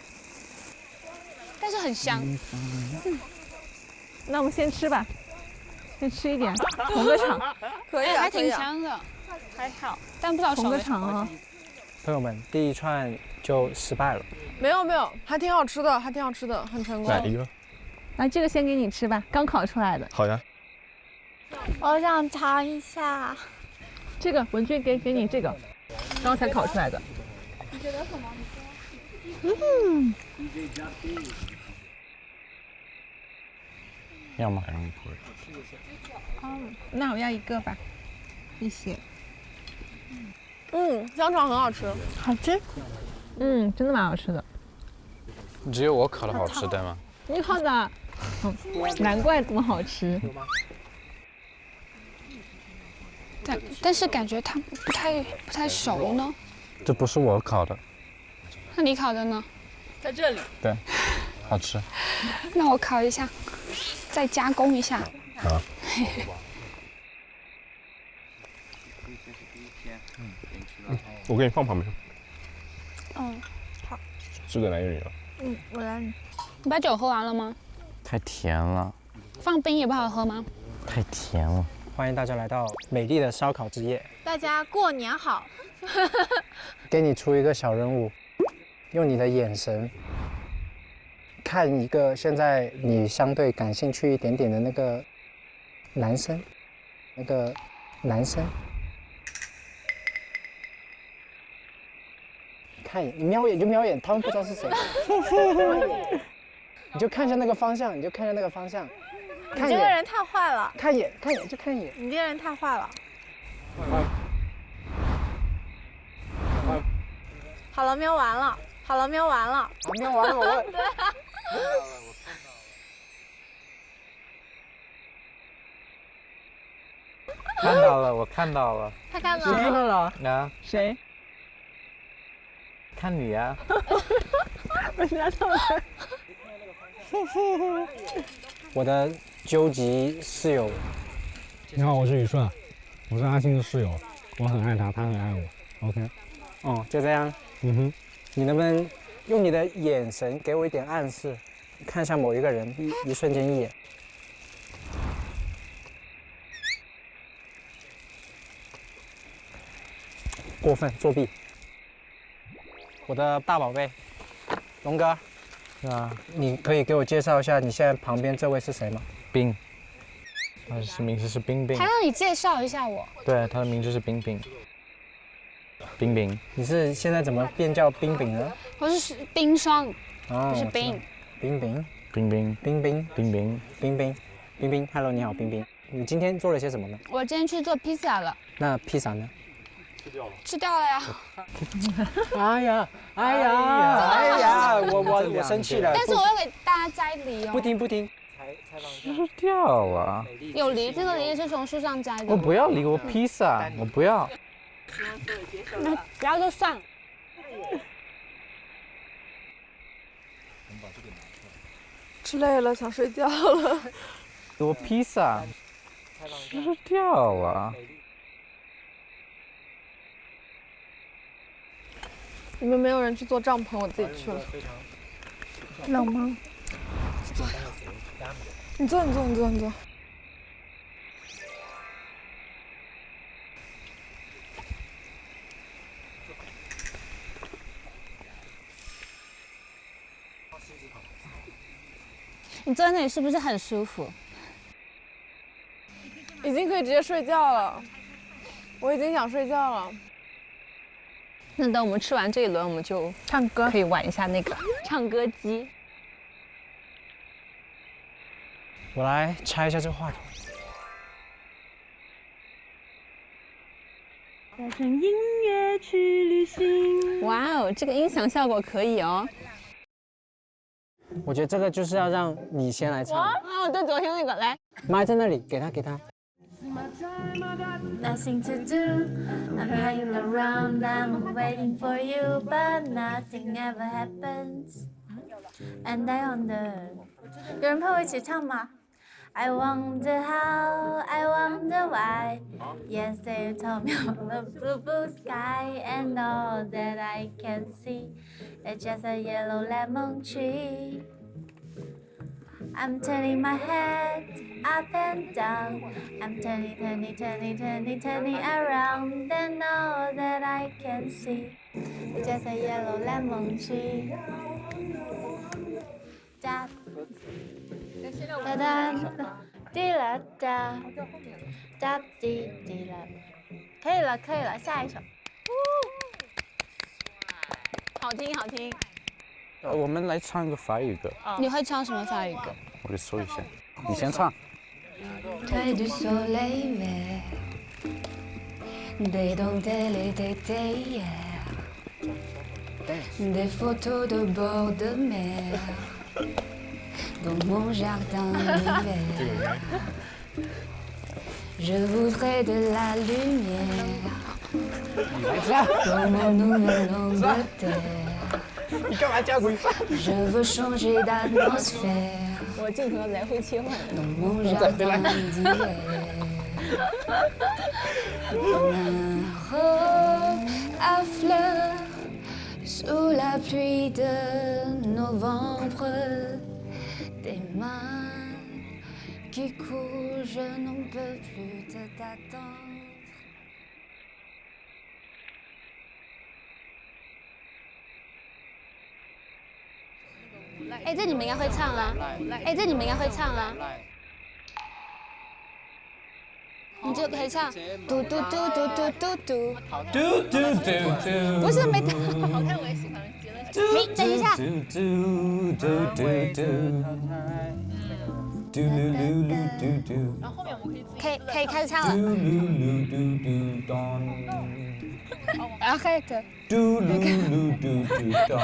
但是很香。那我们先吃吧，先吃一点，捧个场，可以啊，还挺可以啊。香的，还好，但不知道捧熟没熟。个场啊！朋友们，第一串就失败了。没有没有，还挺好吃的，还挺好吃的，很成功。哪一个？来，这个先给你吃吧，刚烤出来的。好呀。我想尝一下。这个文君给你这个，刚才烤出来的。你觉得什么？要吗？那我要一个吧，谢谢。香肠很好吃。好吃。真的蛮好吃的。只有我烤的好吃，对吗？你烤的，难怪这么好吃。但是感觉它不太熟呢。这不是我烤的。那你烤的呢？在这里。对，好吃。那我烤一下，再加工一下。好。我给你放旁边。好。这个来源了。我来。你把酒喝完了吗？太甜了。放冰也不好喝吗？太甜了。欢迎大家来到美丽的烧烤之夜。大家过年好。给你出一个小任务，用你的眼神看一个现在你相对感兴趣一点点的那个男生，看一眼，你瞄眼就瞄眼，他们不知道是谁。你就看一下那个方向，你这个人太坏了。看一眼就看一眼。你这个人太坏了。好了，瞄完了。瞄完了，我。对啊。看到了，我看到了。他看到谁看到了？啊？谁？看你呀。我拿到了。我的究极室友。你好，我是宇顺，我是阿星的室友，我很爱他，他很爱我。OK。哦，就这样。你能不能用你的眼神给我一点暗示，看向某一个人，一瞬间一眼。过分作弊。我的大宝贝，龙哥，你可以给我介绍一下你现在旁边这位是谁吗？冰，他的名字是冰冰。还让你介绍一下我。对，他的名字是冰冰。冰冰，你是现在怎么变叫冰冰呢？我是冰霜，哦，不是冰。冰冰，冰冰，冰冰，冰冰，冰冰，冰冰 ，Hello， 你好，冰冰。你今天做了些什么呢？我今天去做披萨了。那披萨呢？吃掉了呀。哎呀，我生气了。但是我要给大家摘梨哦。不听。吃掉了。有梨，这个梨是从树上摘的。我不要梨，我披萨，我不要。那不要就算了。吃累了，想睡觉了。我披萨。吃掉了。你们没有人去做帐篷，我自己去了。冷吗？你坐。你坐在那里是不是很舒服？已经可以直接睡觉了，我已经想睡觉了。那等我们吃完这一轮，我们就唱歌可以玩一下那个唱歌机。我来拆一下这个话筒。带上音乐去旅行。哇哦，这个音响效果可以哦。我觉得这个就是要让你先来唱。哦，对，昨天那个来。麦在那里，给他。 Nothing to do. I'm hanging around. I'm waiting for you, but nothing ever happens. And I wonder. 有人陪我一起唱吗？ I wonder how, I wonder why. Yesterday you told me of the blue sky, and all that I can see is just a yellow lemon tree. I'm turning my head up and down. I'm turning around, and all that I can see is just a yellow lemon tree. Da da da di la da da di di la。可以了，下一首。好听，好听。我们来唱一个法语歌。你会唱什么法语歌？我给搜一下，你先唱。Près du soleil vert, des dentelles et des théières, des photos de bord de mer, dans mon jardin d'hiver. Je voudrais de la lumière, comme en Nouvelle-Angleterre. Je veux changer d'atmosphère. 我镜头来回切换。 Dans mon jardin d'hier, un rose à fleurs sous la pluie de novembre, des mains qui courent, je n'en peux plus de t'attendre. 哎，这你们应该会唱啊！哎，这你们应该会唱啊！你就可以唱嘟嘟嘟嘟嘟嘟嘟。嘟嘟嘟嘟。不是没弹。好看，我也喜欢。你等一下。嘟嘟嘟嘟嘟。嘟噜噜噜嘟嘟。然后后面我们可以开始唱了。嘟噜噜嘟嘟当。Arrête。嘟噜噜嘟嘟当。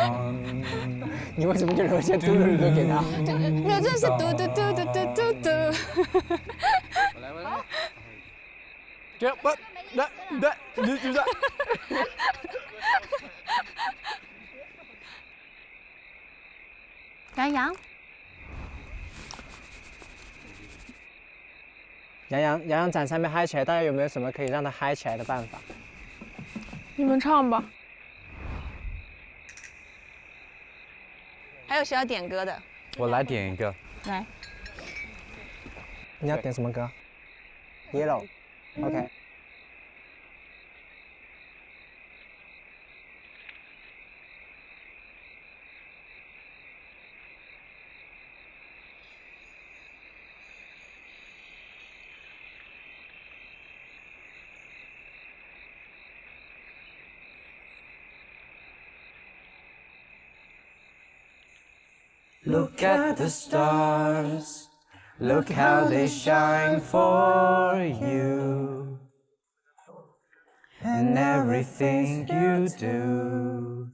你为什么就留下嘟噜噜都给他？没有，这是嘟嘟嘟嘟嘟嘟嘟。来。这不，来，你就这。杨洋展上面嗨起来，大家有没有什么可以让他嗨起来的办法？你们唱吧。还有谁要点歌的？我来点一个。来。你要点什么歌 ？Yellow。OK。Look at the stars, look how they shine for you, and everything you do.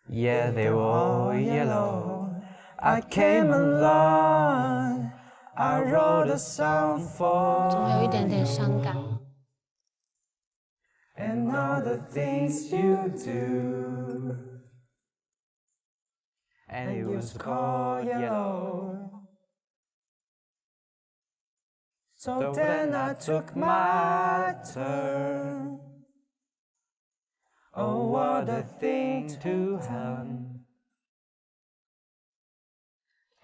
Yeah, they were all yellow. I came along, I wrote a song for 总有一点点伤感。 And all the things you do. And it was called yellow. So then I took my turn. Oh, what a thing to have.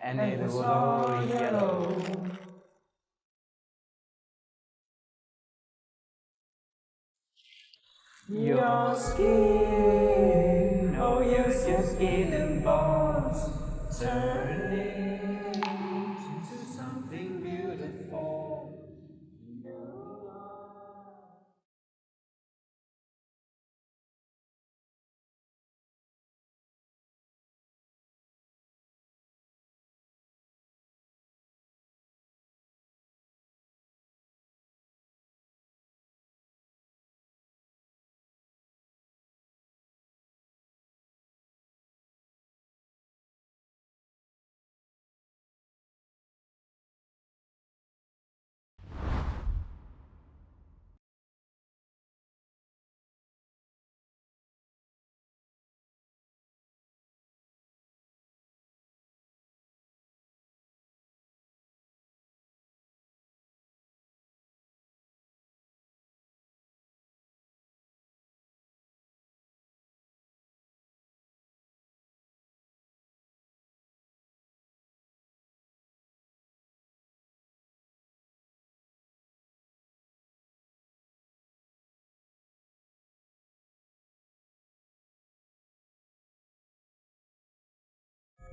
And it was all yellow. Your skin, oh yes, your skin and bones turning into something beautiful.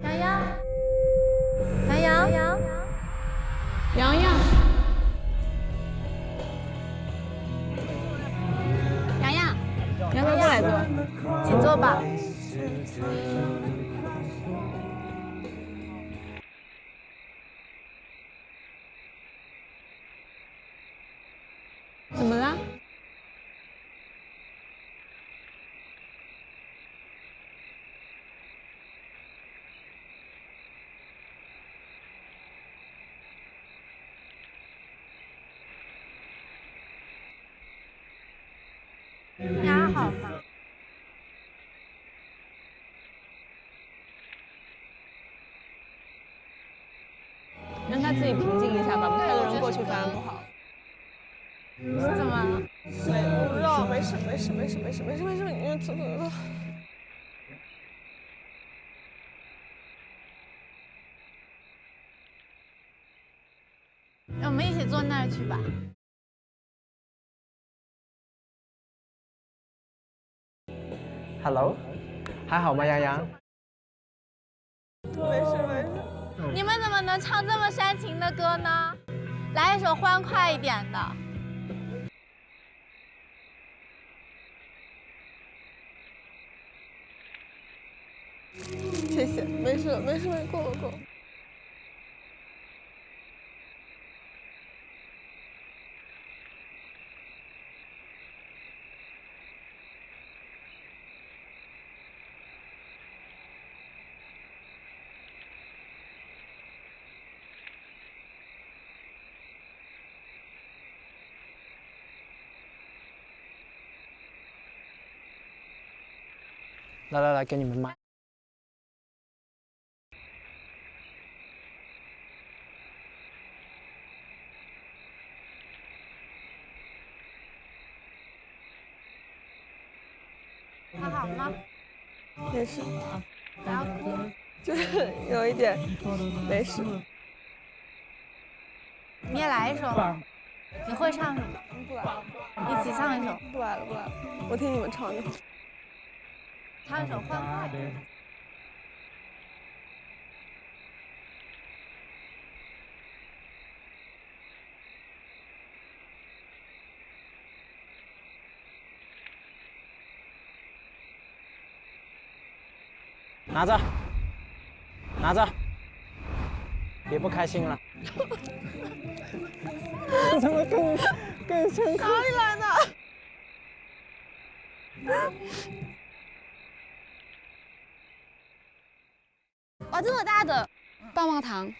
洋洋，洋洋，洋洋，洋洋，洋洋过来坐，请坐吧。怎么了？你还好吗？让他自己平静一下吧，我们太多人过去反而不好。怎么了？我不知道，没事，你走。我们一起坐那儿去吧。Hello， 还好吗，洋洋？没事。你们怎么能唱这么煽情的歌呢？来一首欢快一点的。谢谢，没事，够了。来，给你们买。还好吗？没事，不要哭。就是有一点，没事。你也来一首吧。你会唱什么？不来了。一起唱一首。不来了，我听你们唱就好。唱一首欢快的。拿着，别不开心了。怎么更深刻？哪里来的？哇，这么大的棒棒糖！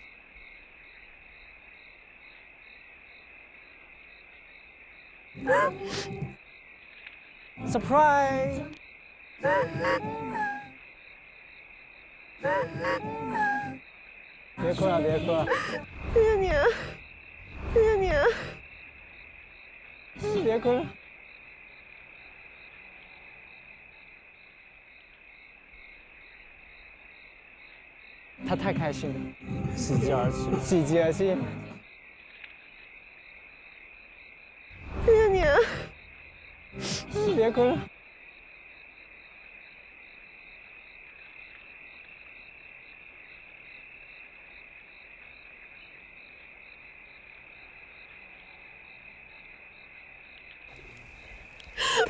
Surprise！ 别哭了，别哭了。谢谢你，谢谢你。别哭了。他太开心了，喜极而泣，喜极而泣。谢谢你。别哭了。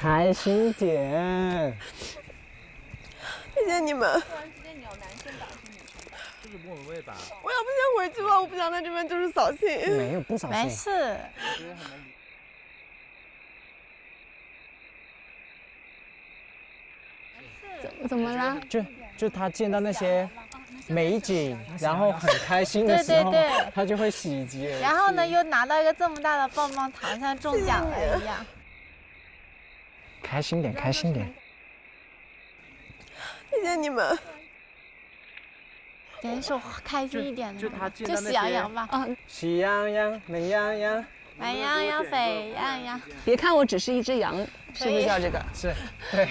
开心点。谢谢你们。就是莫文蔚吧。我要不先回去吧，我不想在这边就是扫兴。没有不扫兴。没事。怎么了？就他见到那些美景，然后很开心的时候，对对对，他就会喜极而泣。然后呢，又拿到一个这么大的棒棒糖，像中奖了一样。开心点，开心点。谢谢你们。点一首开心一点的，就喜就他见到那些羊羊吧。啊，喜羊羊，美羊羊，懒羊羊，沸羊羊。别看我只是一只羊，是不是叫这个？是，对。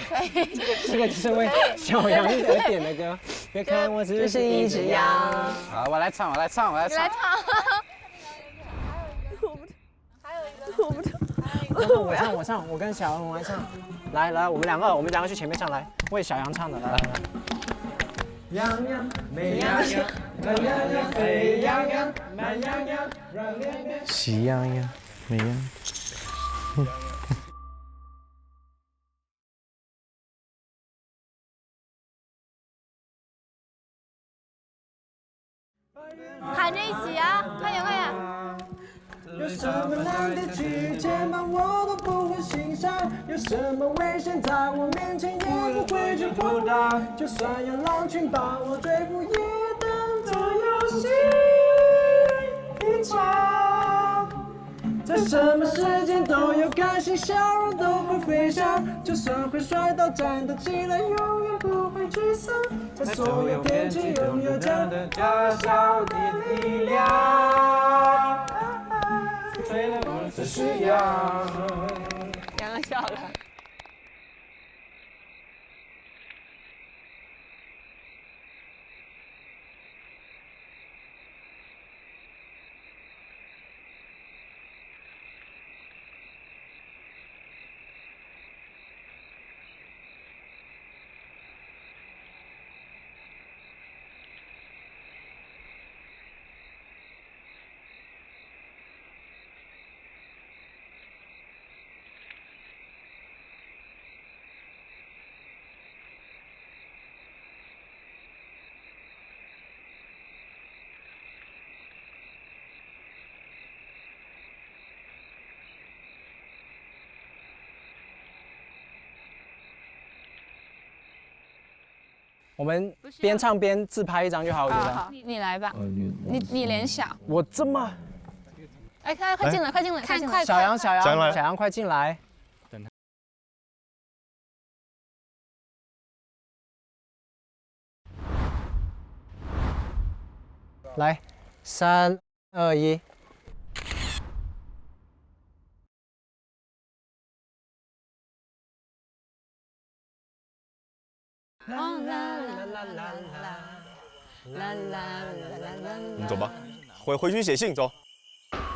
这个就是为小羊而点的歌。别看我只是一只羊。好，我来唱。你来唱。我不唱。我唱，我跟小羊来唱。来，我们两个去前面唱来，为小羊唱的，来。羊羊美羊羊，懒羊羊，沸羊羊，慢羊羊，软绵绵。喜羊羊，美羊。喊着一起啊！快点！有什么难题去牵绊我都不会欣赏，有什么危险在我面前也不会去回答。就算有狼群把我追捕，也当作游戏一场。在什么时间都有感性，笑容都会飞翔。就算会摔倒，站得起来，永远不会沮丧。在所有天气，拥有这样的小小的力量。吹了我只是羊。洋洋笑了。我们边唱边自拍一张就好，我觉得。好，你来吧，你联想。我这么，哎，快进来，快进来，快！小羊快进来。来，3、2、1。我们走吧，回去写信，走。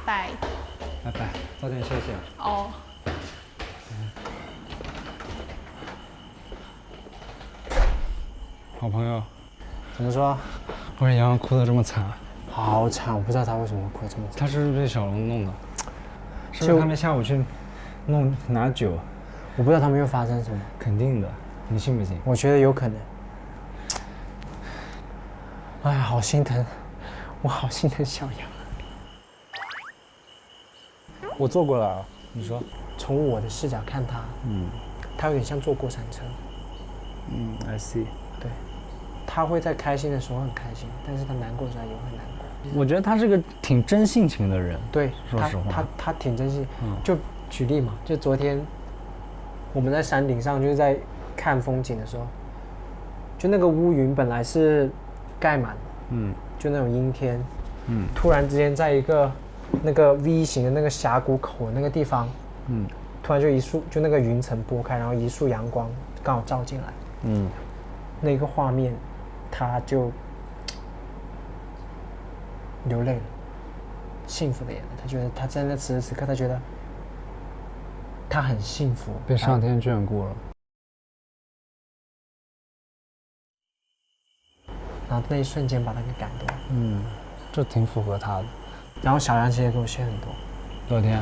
拜拜，早点休息啊。哦。好朋友，怎么说？我说洋洋哭得这么惨，好惨，我不知道他为什么会哭这么惨。他是不是被小龙弄的？是不是他们下午去拿酒？我不知道他们又发生什么。肯定的，你信不信？我觉得有可能。哎呀，好心疼，我好心疼小羊。我坐过了，你说，从我的视角看他，他有点像坐过山车。I see。对，他会在开心的时候很开心，但是他难过的时候也会难过。我觉得他是个挺真性情的人。对，说实话，他挺真性。就举例嘛，就昨天我们在山顶上就是在看风景的时候，就那个乌云本来是盖满了，就那种阴天，突然之间在一个那个 V 型的那个峡谷口那个地方，突然就就那个云层拨开，然后一束阳光刚好照进来，那个画面，他就流泪了，幸福的眼泪。他觉得他在那此时此刻，他觉得他很幸福，被上天眷顾了。然后那一瞬间把他给感动。这挺符合他的。然后小杨其实也给我写很多。昨天。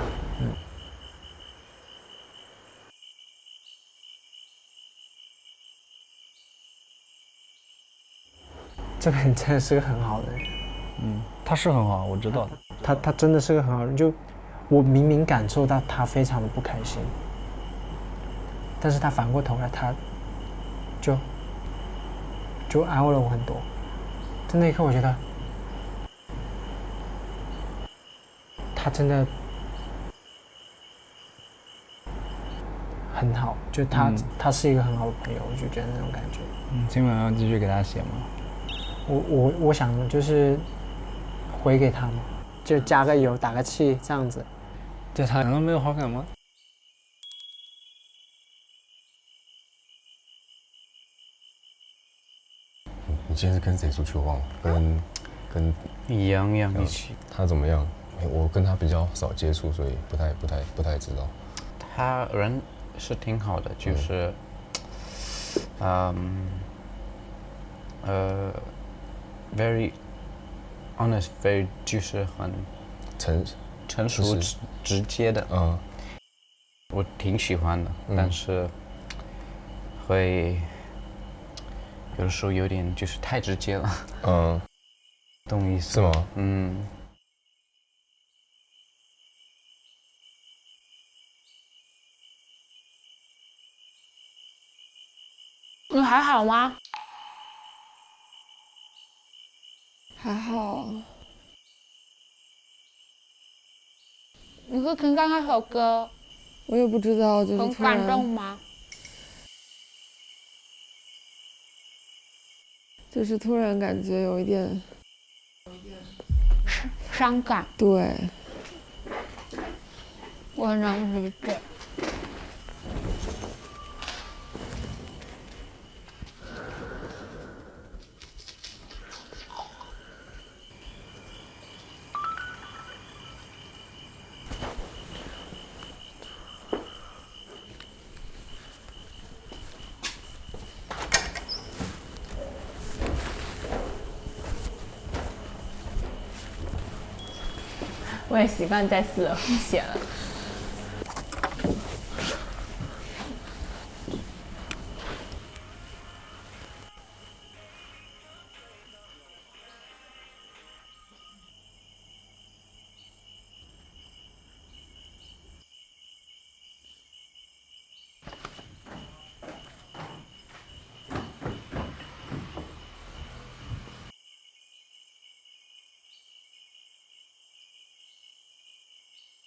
这个人真的是个很好的人。他是很好，我知道的。他真的是个很好的人，就我明明感受到他非常的不开心，但是他反过头来，他就安慰了我很多。在那一刻，我觉得他真的很好，就他是一个很好的朋友，我就觉得那种感觉。今晚要继续给他写吗？我想就是回给他嘛，就加个油打个气这样子。对他难道没有好感吗？你今天是跟谁出去？我忘了，跟洋洋一起。他怎么样？我跟他比较少接触，所以不太知道。他人是挺好的，就是very honest，very 就是很成熟直接的。我挺喜欢的，但是会有的时候有点就是太直接了。懂我意思？是吗？你还好吗？还好。你会听到那首歌？我也不知道，就是很感动吗？就是突然感觉有一点伤感。对，我能理解。我也习惯在4楼写了。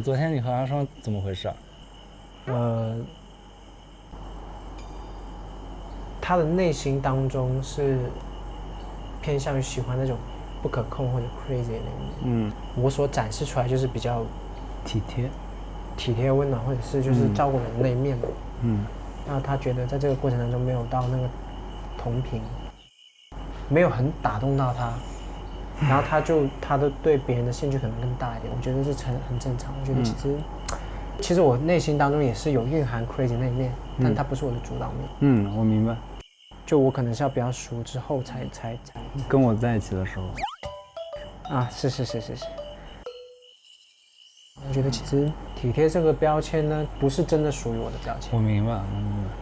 昨天你和阿双怎么回事啊？他的内心当中是偏向于喜欢那种不可控或者 crazy 的那一面。我所展示出来就是比较体贴、温暖，或者是就是照顾人的那一面嘛。那他觉得在这个过程当中没有到那个同频，没有很打动到他。然后他的对别人的兴趣可能更大一点，我觉得是很正常。我觉得其实我内心当中也是有蕴含 crazy 那一面，但它不是我的主导面。我明白。就我可能是要比较熟之后才跟我在一起的时候。啊，是。我觉得其实体贴这个标签呢，不是真的属于我的标签。我明白。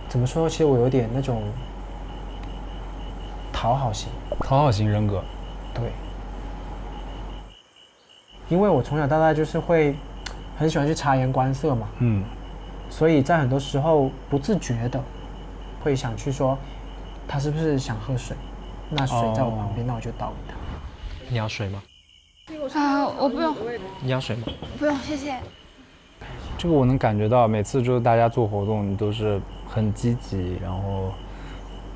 怎么说？其实我有点那种讨好型人格。对。因为我从小到大就是会很喜欢去察言观色嘛，所以在很多时候不自觉的会想去说，他是不是想喝水？那水在我旁边，那我就倒给他。你要水吗？我不用。你要水吗？不用，谢谢。这个我能感觉到，每次就是大家做活动，你都是很积极，然后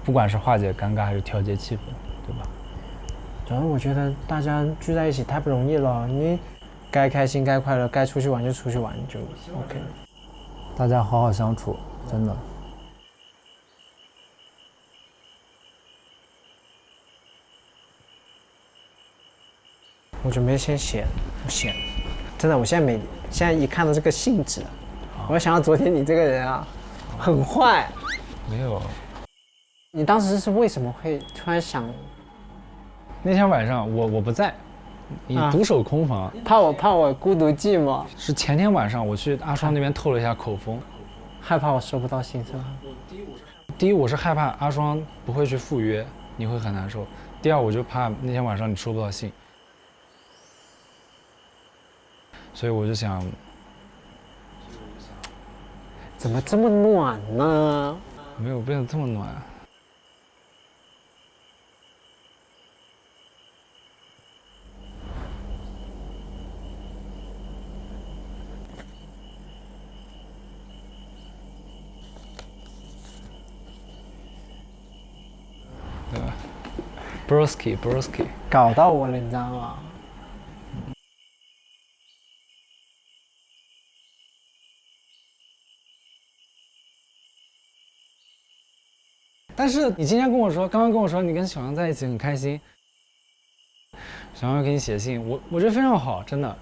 不管是化解尴尬还是调节气氛，对吧？主要我觉得大家聚在一起太不容易了，你该开心该快乐，该出去玩就出去玩就 OK 了。大家好好相处，真的。我准备先写，真的，我现在一看到这个性质，我想到昨天你这个人啊，很坏。没有。你当时是为什么会突然想？那天晚上我不在，你独守空房，怕我孤独寂寞。是前天晚上我去阿双那边透了一下口风，害怕我收不到信是吧？第一我是害怕阿双不会去赴约，你会很难受。第二，我就怕那天晚上你收不到信，所以我就想，怎么这么暖呢？没有变得这么暖。对吧 ？Broski，搞到我了，你知道吗？但是你今天跟我说，刚刚跟我说你跟小杨在一起很开心，小杨要给你写信，我觉得非常好，真的。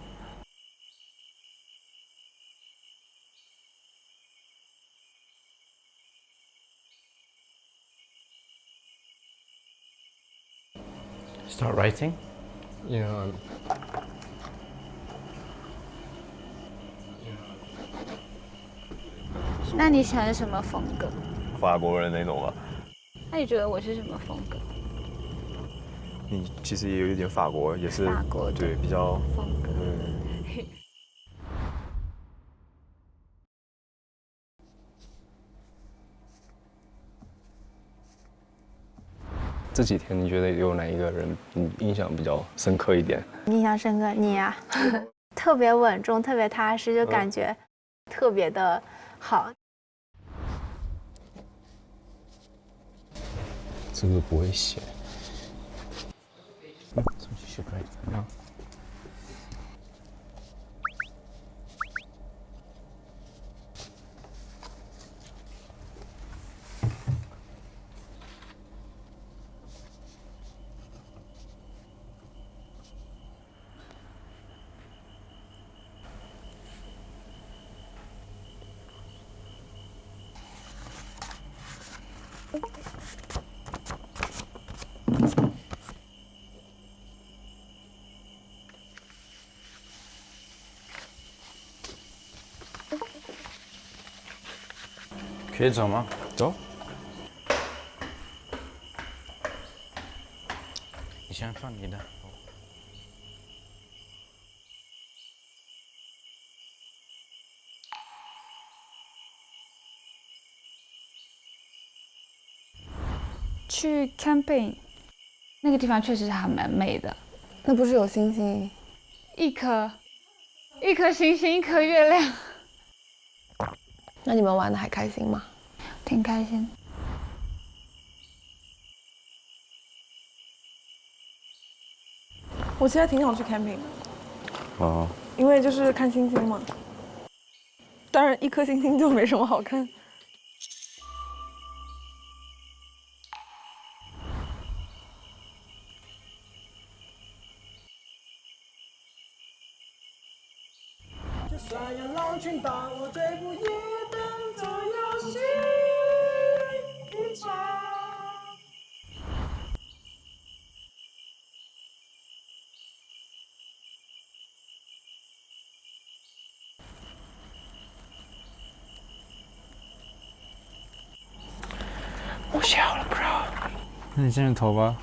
Start writing? Yeah. 那你喜欢什么风格？法国人那种吗？那你觉得我是什么风格？你其实也有一点法国，也是法国的对比较风格。这几天你觉得有哪一个人你印象比较深刻一点？印象深刻，你呀、特别稳重，特别踏实，就感觉特别的好。这个不会写。should write that now.可以走吗？走。你先放你的。去 camping， 那个地方确实还蛮美的。那不是有星星？一颗星星，一颗月亮。那你们玩的还开心吗？挺开心。我其实挺想去 camping 的。哦。因为就是看星星嘛。当然，一颗星星就没什么好看。就算有狼群把我追捕，也当作游戏一场。我写好了 ，bro。那你先去投吧。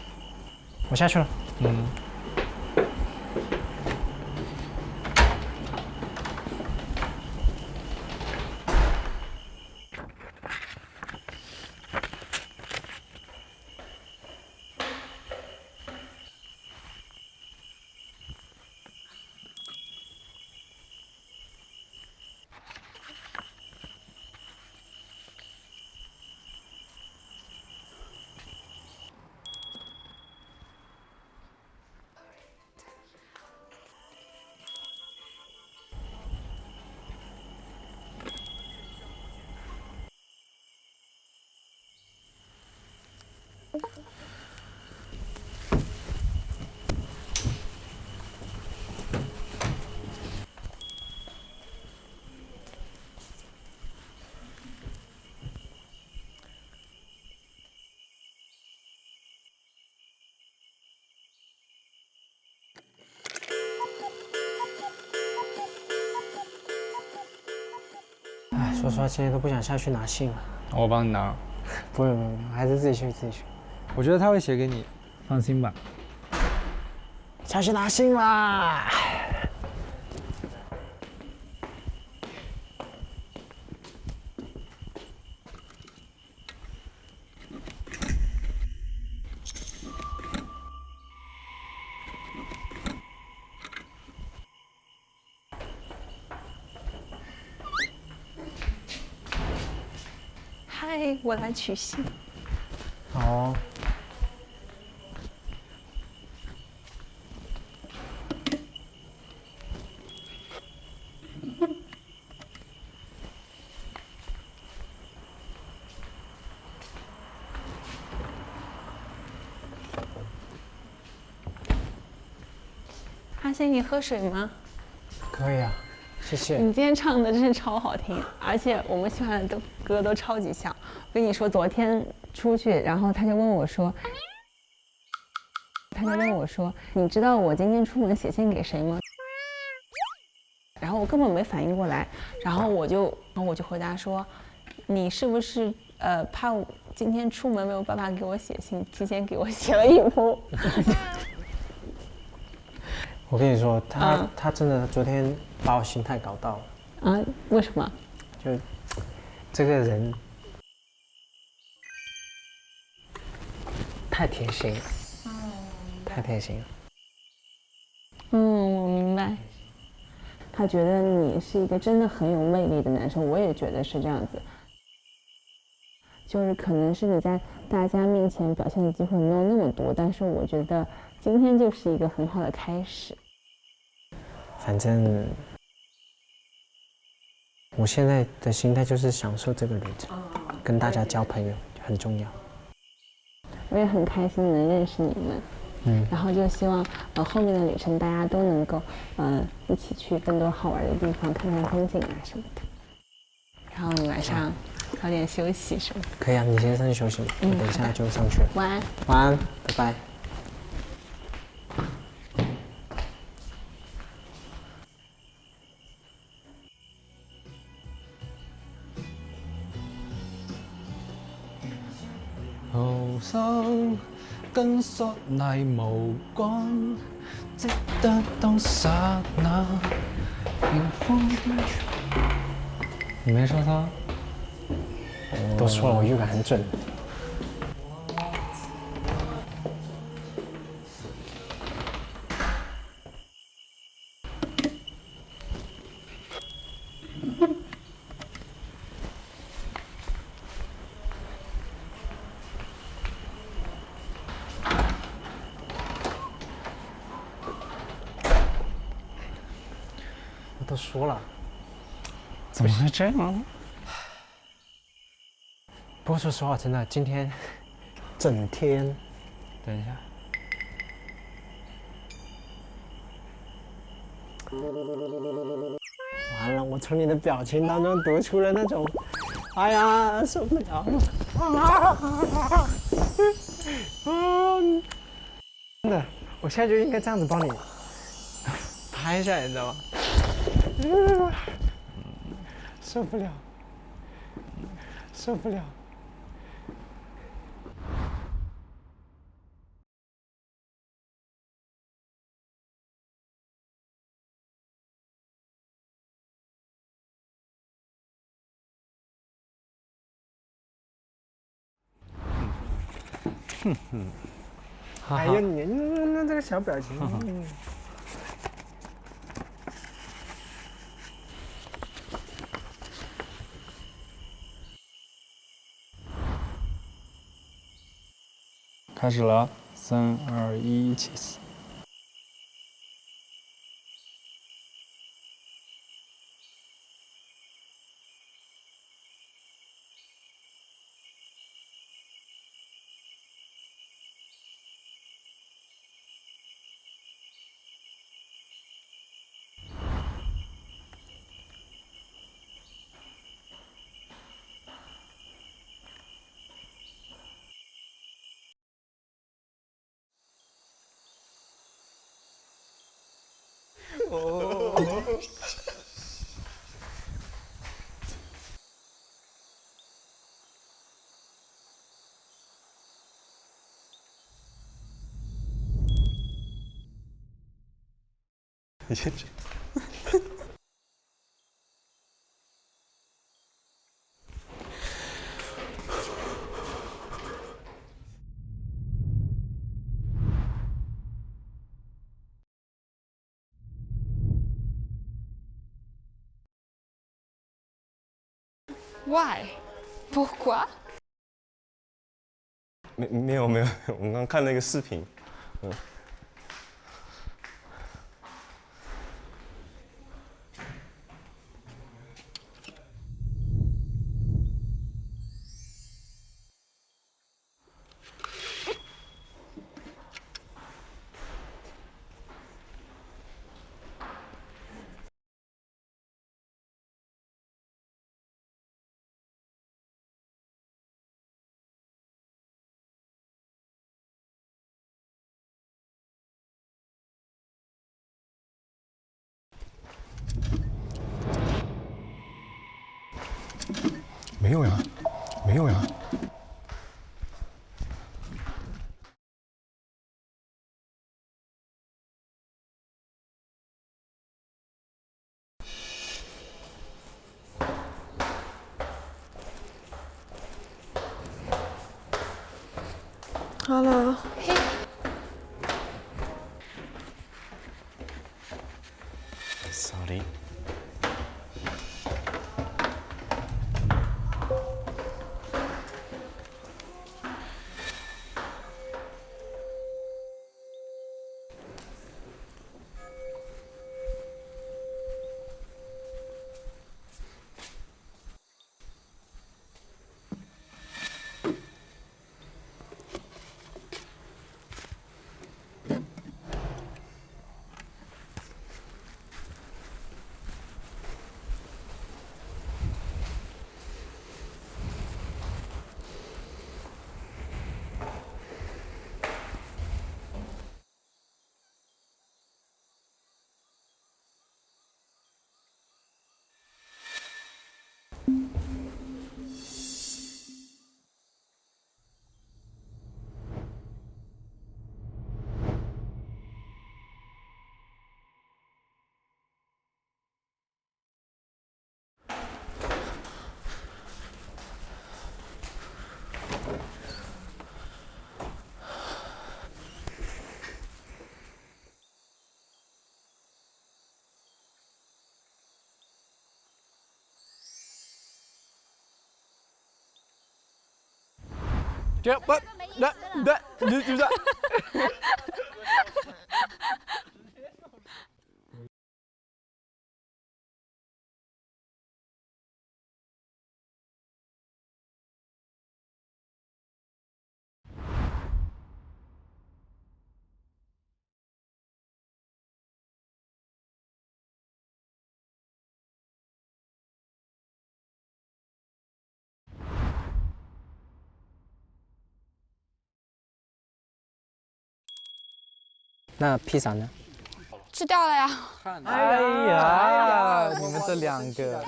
我下去了。嗯。哎，说实话，今天都不想下去拿信了。我帮你拿。不用，还是自己去。我觉得他会写给你。放心吧。下去拿信啦！嗨，我来取信。好哦。阿星，你喝水吗？可以啊，谢谢。你今天唱的真是超好听，而且我们喜欢的歌都超级像。我跟你说，昨天出去，然后他就问我说，你知道我今天出门写信给谁吗？然后我根本没反应过来，然后我就回答说，你是不是怕我今天出门没有办法给我写信，提前给我写了一封？我跟你说，他真的昨天把我心态搞到了。啊？为什么？就这个人太贴心了，太贴心了。我明白。他觉得你是一个真的很有魅力的男生，我也觉得是这样子。就是可能是你在大家面前表现的机会没有那么多，但是我觉得今天就是一个很好的开始。反正我现在的心态就是享受这个旅程，跟大家交朋友很重要。我也很开心能认识你们，然后就希望后面的旅程大家都能够一起去更多好玩的地方，看看风景啊什么的。然后你晚上早点休息是吗？可以啊，你先上去休息，我等一下就上去了。晚安。晚安，拜拜。後生跟索泥無關，值得當剎那迎風。你没说他？都说了，我预感很准。我都说了，怎么会这样呢？不过说实话，真的今天整天，等一下，完了，我从你的表情当中读出了那种，哎呀，受不了了，真的，我现在就应该这样子帮你拍下来，你知道吗？受不了，受不了。哎呀，你这个小表情。开始了，3、2、1，起始。你先去。Why？ Pourquoi？ 没有，我们刚刚看那个视频，嗯。没有呀，没有呀。Hello。Sorry。你这。那披萨呢？吃掉了呀。哎呀，你们这两个。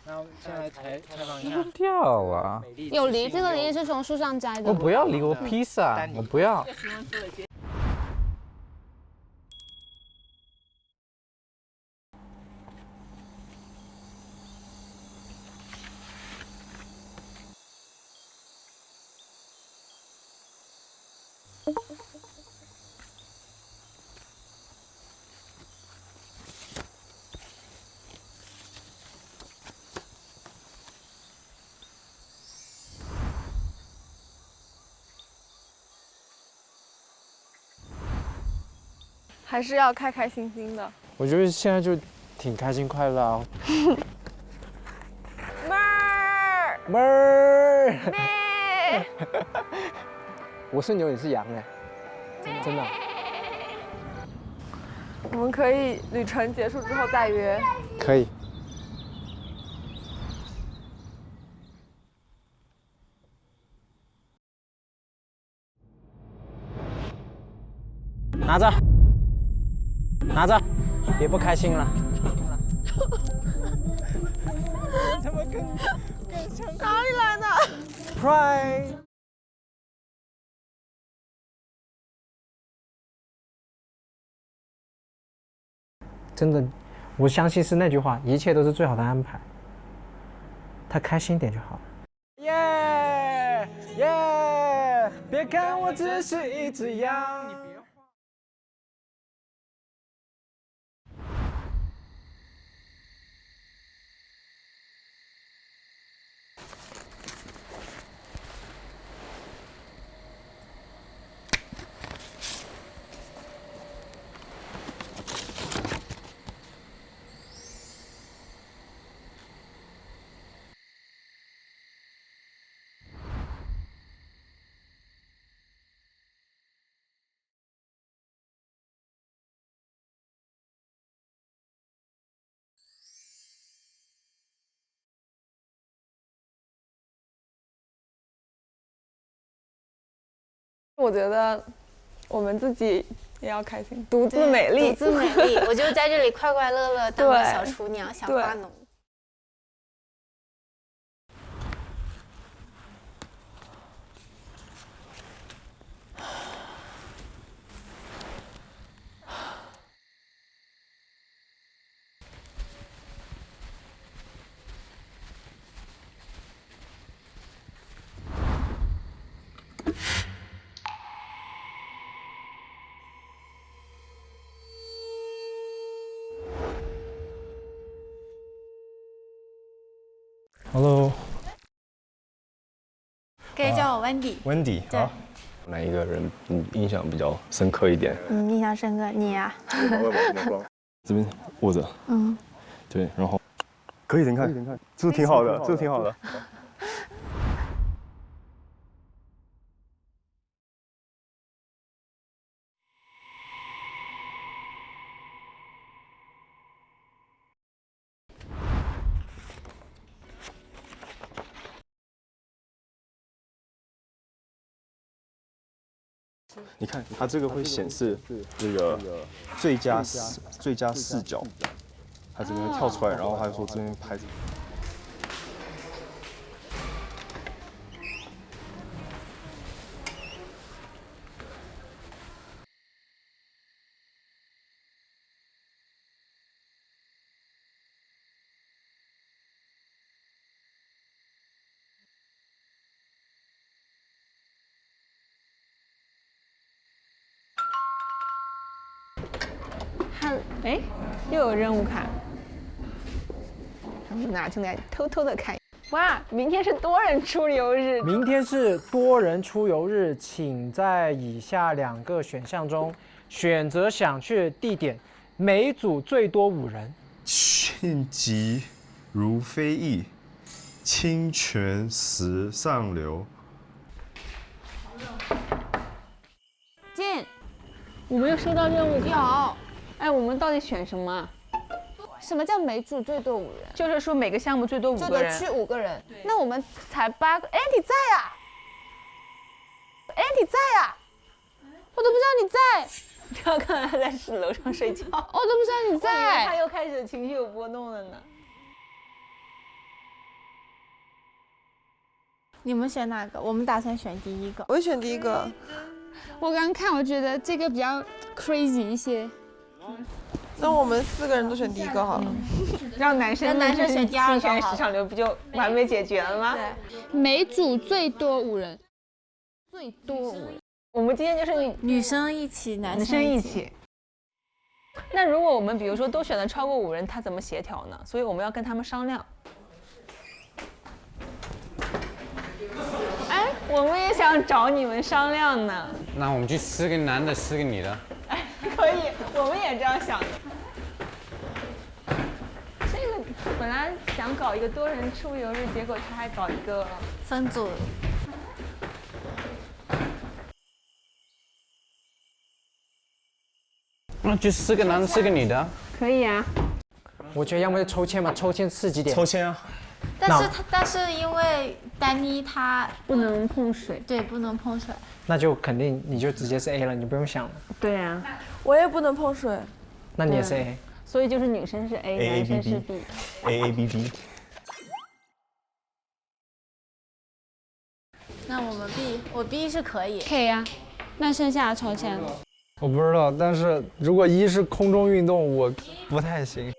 那现在采访一下。掉啊！有梨，这个梨是从树上摘的。我不要梨，我披萨，我不要。还是要开开心心的。我觉得现在就挺开心快乐啊。妹儿，妹儿，妹，我是牛，你是羊哎，真的。我们可以旅程结束之后再约。可以。拿着，拿着，别不开心了。你怎么更像哪里来的 ？Pride。真的，我相信是那句话，一切都是最好的安排。他开心点就好。耶耶！别看我只是一只羊。我觉得我们自己也要开心，独自美丽，独自美丽。我就在这里快快乐乐当个小厨娘、小花农。Hello， 可以叫我 Wendy。Wendy， 好。哪一个人印象比较深刻一点？印象深刻，你呀。这边握着。对，然后可以，你看，这个挺好的，这个挺好的。你看，它这个会显示这个最佳视角，它这边会跳出来，然后它就说这边拍。哎，又有任务卡，我们拿进来偷偷的看。哇，明天是多人出游日。明天是多人出游日，请在以下2个选项中选择想去的地点，每组最多5人。迅疾如飞翼，清泉石上流。进，我没有收到任务卡。哎，我们到底选什么？什么叫每组最多5人？就是说每个项目最多5个人，最多去5个人。那我们才8个。哎，你在呀？哎，你在呀？我都不知道你在。他刚才在楼上睡觉，我都不知道你在。他又开始情绪有波动了呢。你们选哪个？我们打算选第一个。我也选第一个。我刚看，我觉得这个比较 crazy 一些。那我们4个人都选第一个好了，让男生选第2个，选时尚流不就完美解决了吗？对，每组最多5人，最多5人。我们今天就是女生一起，男生一起。那如果我们比如说都选的超过5人，他怎么协调呢？所以我们要跟他们商量。哎，我们也想找你们商量呢。那我们就4个男的，4个女的。哎，可以，我们也这样想的。这个本来想搞一个多人出游日，结果他还搞一个分组。那就4个男的，4个女的。可以啊。我觉得要么就抽签吧，抽签刺激点。抽签啊。但是因为丹妮她不能碰水，对，不能碰水。那就肯定你就直接是 A 了，你不用想了。对啊，我也不能碰水。那你也是 A。所以就是女生是 A， 男生是 B。那我们 B， 我 B 是可以。可以啊，那剩下的抽签。我不知道，但是如果一是空中运动，我不太行，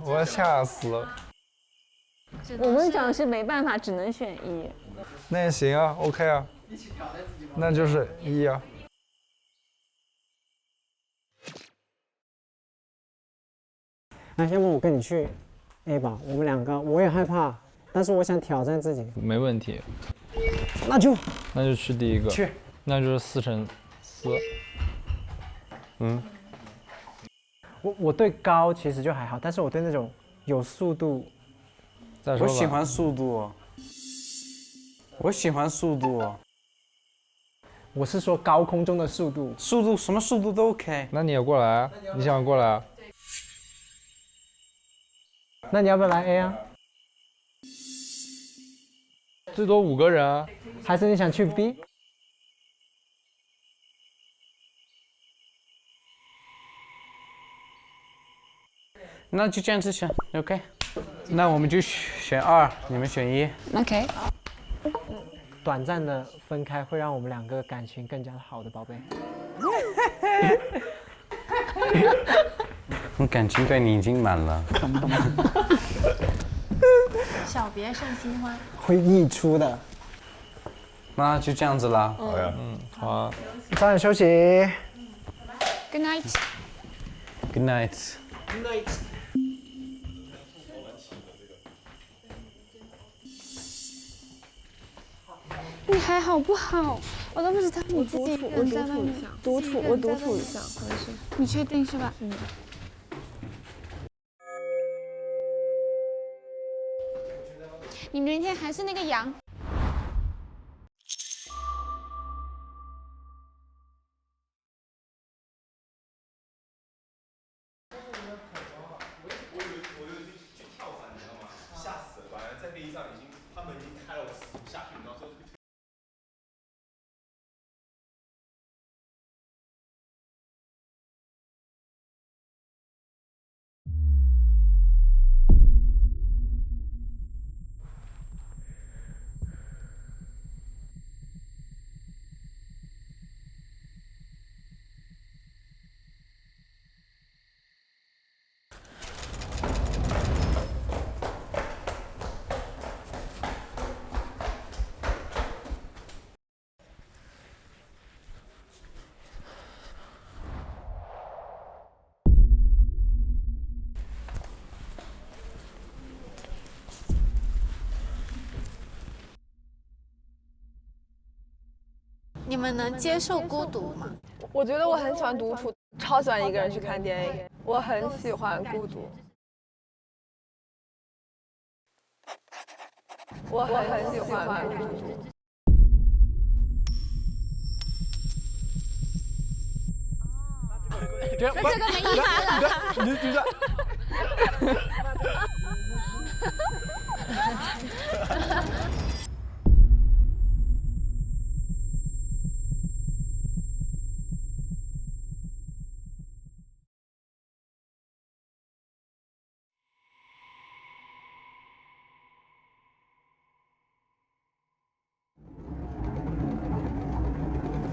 我要吓死了。我们讲是没办法，只能选一。那也行啊 ，OK 啊，那就是一啊。那要不我跟你去 A 吧，我们两个我也害怕，但是我想挑战自己。没问题。那就去第一个。去。那就是4×4。我对高其实就还好，但是我对那种有速度，我喜欢速度，我喜欢速度。我是说高空中的速度，什么速度都 OK。那你也过来啊？你想过来啊？那你要不要来 A 啊？最多5个人啊。还是你想去 B？ 那就这样子选 ，OK。那我们就选2，你们选1。OK。短暂的分开会让我们两个感情更加好的，宝贝。我感情对你已经满了。小别胜新欢。会溢出的。那就这样子啦。好呀。好啊。早点休息。Good night。Good night。你还好不好？我都不知道你自己一个人在外面。我独处一下，好像是。你确定是吧？你明天还是那个羊。你们能接受孤独吗？我觉得我很喜欢独处，超喜欢一个人去看电影。我很喜欢孤独，我很喜欢孤独。那这个没意思了。你举着。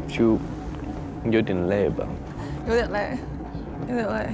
就有点累吧。有点累，有点累。